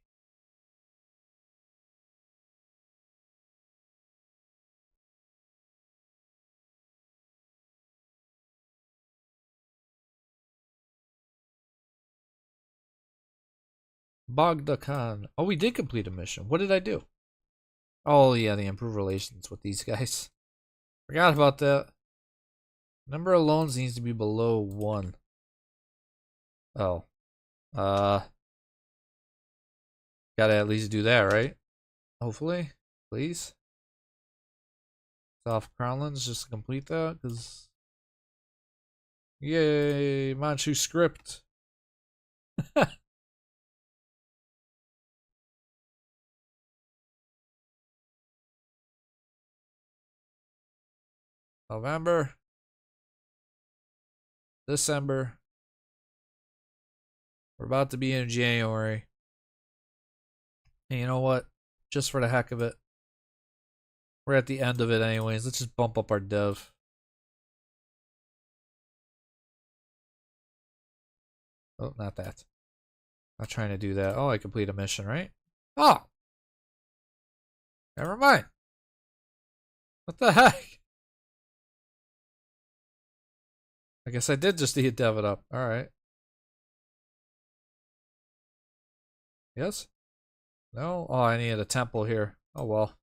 Bogda Khan. Oh, we did complete a mission. What did I do? Oh, yeah, the improve relations with these guys. Forgot about that. Number of loans needs to be below 1. Oh. Gotta at least do that, right? Hopefully. Please. South Crownlands, just to complete that, because... Yay! Manchu script. November. December. We're about to be in January. And you know what? Just for the heck of it. We're at the end of it anyways. Let's just bump up our dev. Oh, not that. Not trying to do that. Oh, I complete a mission, right? Oh! Never mind. What the heck? I guess I did just need to dev it up. Alright. Yes? No? Oh, I needed a temple here. Oh, well.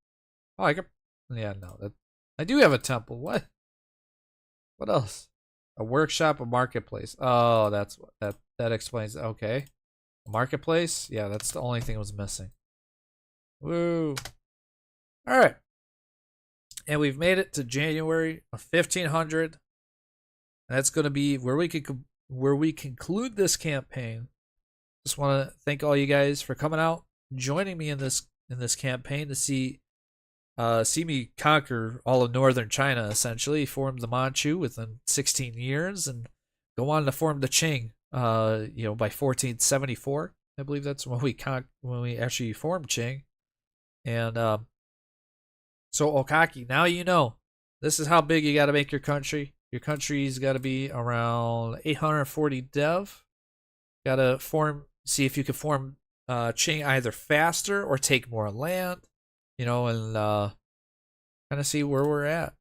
Oh, I could... Yeah, no. I do have a temple. What? What else? A workshop, a marketplace. Oh, that's what... That explains... Okay. A marketplace? Yeah, that's the only thing that was missing. Woo. Alright. And we've made it to January of 1500. That's going to be where we conclude this campaign. Just want to thank all you guys for coming out, joining me in this campaign to see me conquer all of northern China. Essentially, form the Manchu within 16 years, and go on to form the Qing. By 1474, I believe that's when we actually formed Qing. And so Okaki, now you know. This is how big you got to make your country. Your country's got to be around 840 dev. Got to see if you can form Qing either faster or take more land, and kind of see where we're at.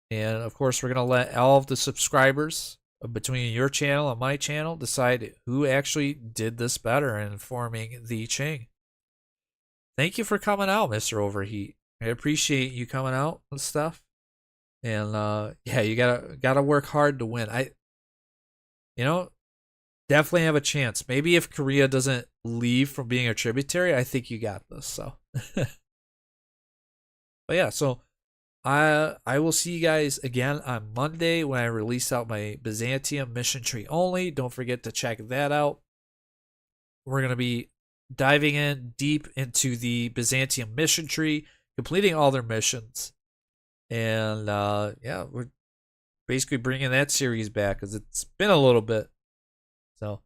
And of course, we're going to let all of the subscribers between your channel and my channel decide who actually did this better in forming the Qing. Thank you for coming out, Mr. Overheat. I appreciate you coming out and stuff. And yeah, you gotta work hard to win. Definitely have a chance. Maybe if Korea doesn't leave from being a tributary, I think you got this. So, but yeah, so I will see you guys again on Monday when I release out my Byzantium mission tree only. Don't forget to check that out. We're gonna be diving in deep into the Byzantium mission tree, completing all their missions. And yeah, we're basically bringing that series back because it's been a little bit. So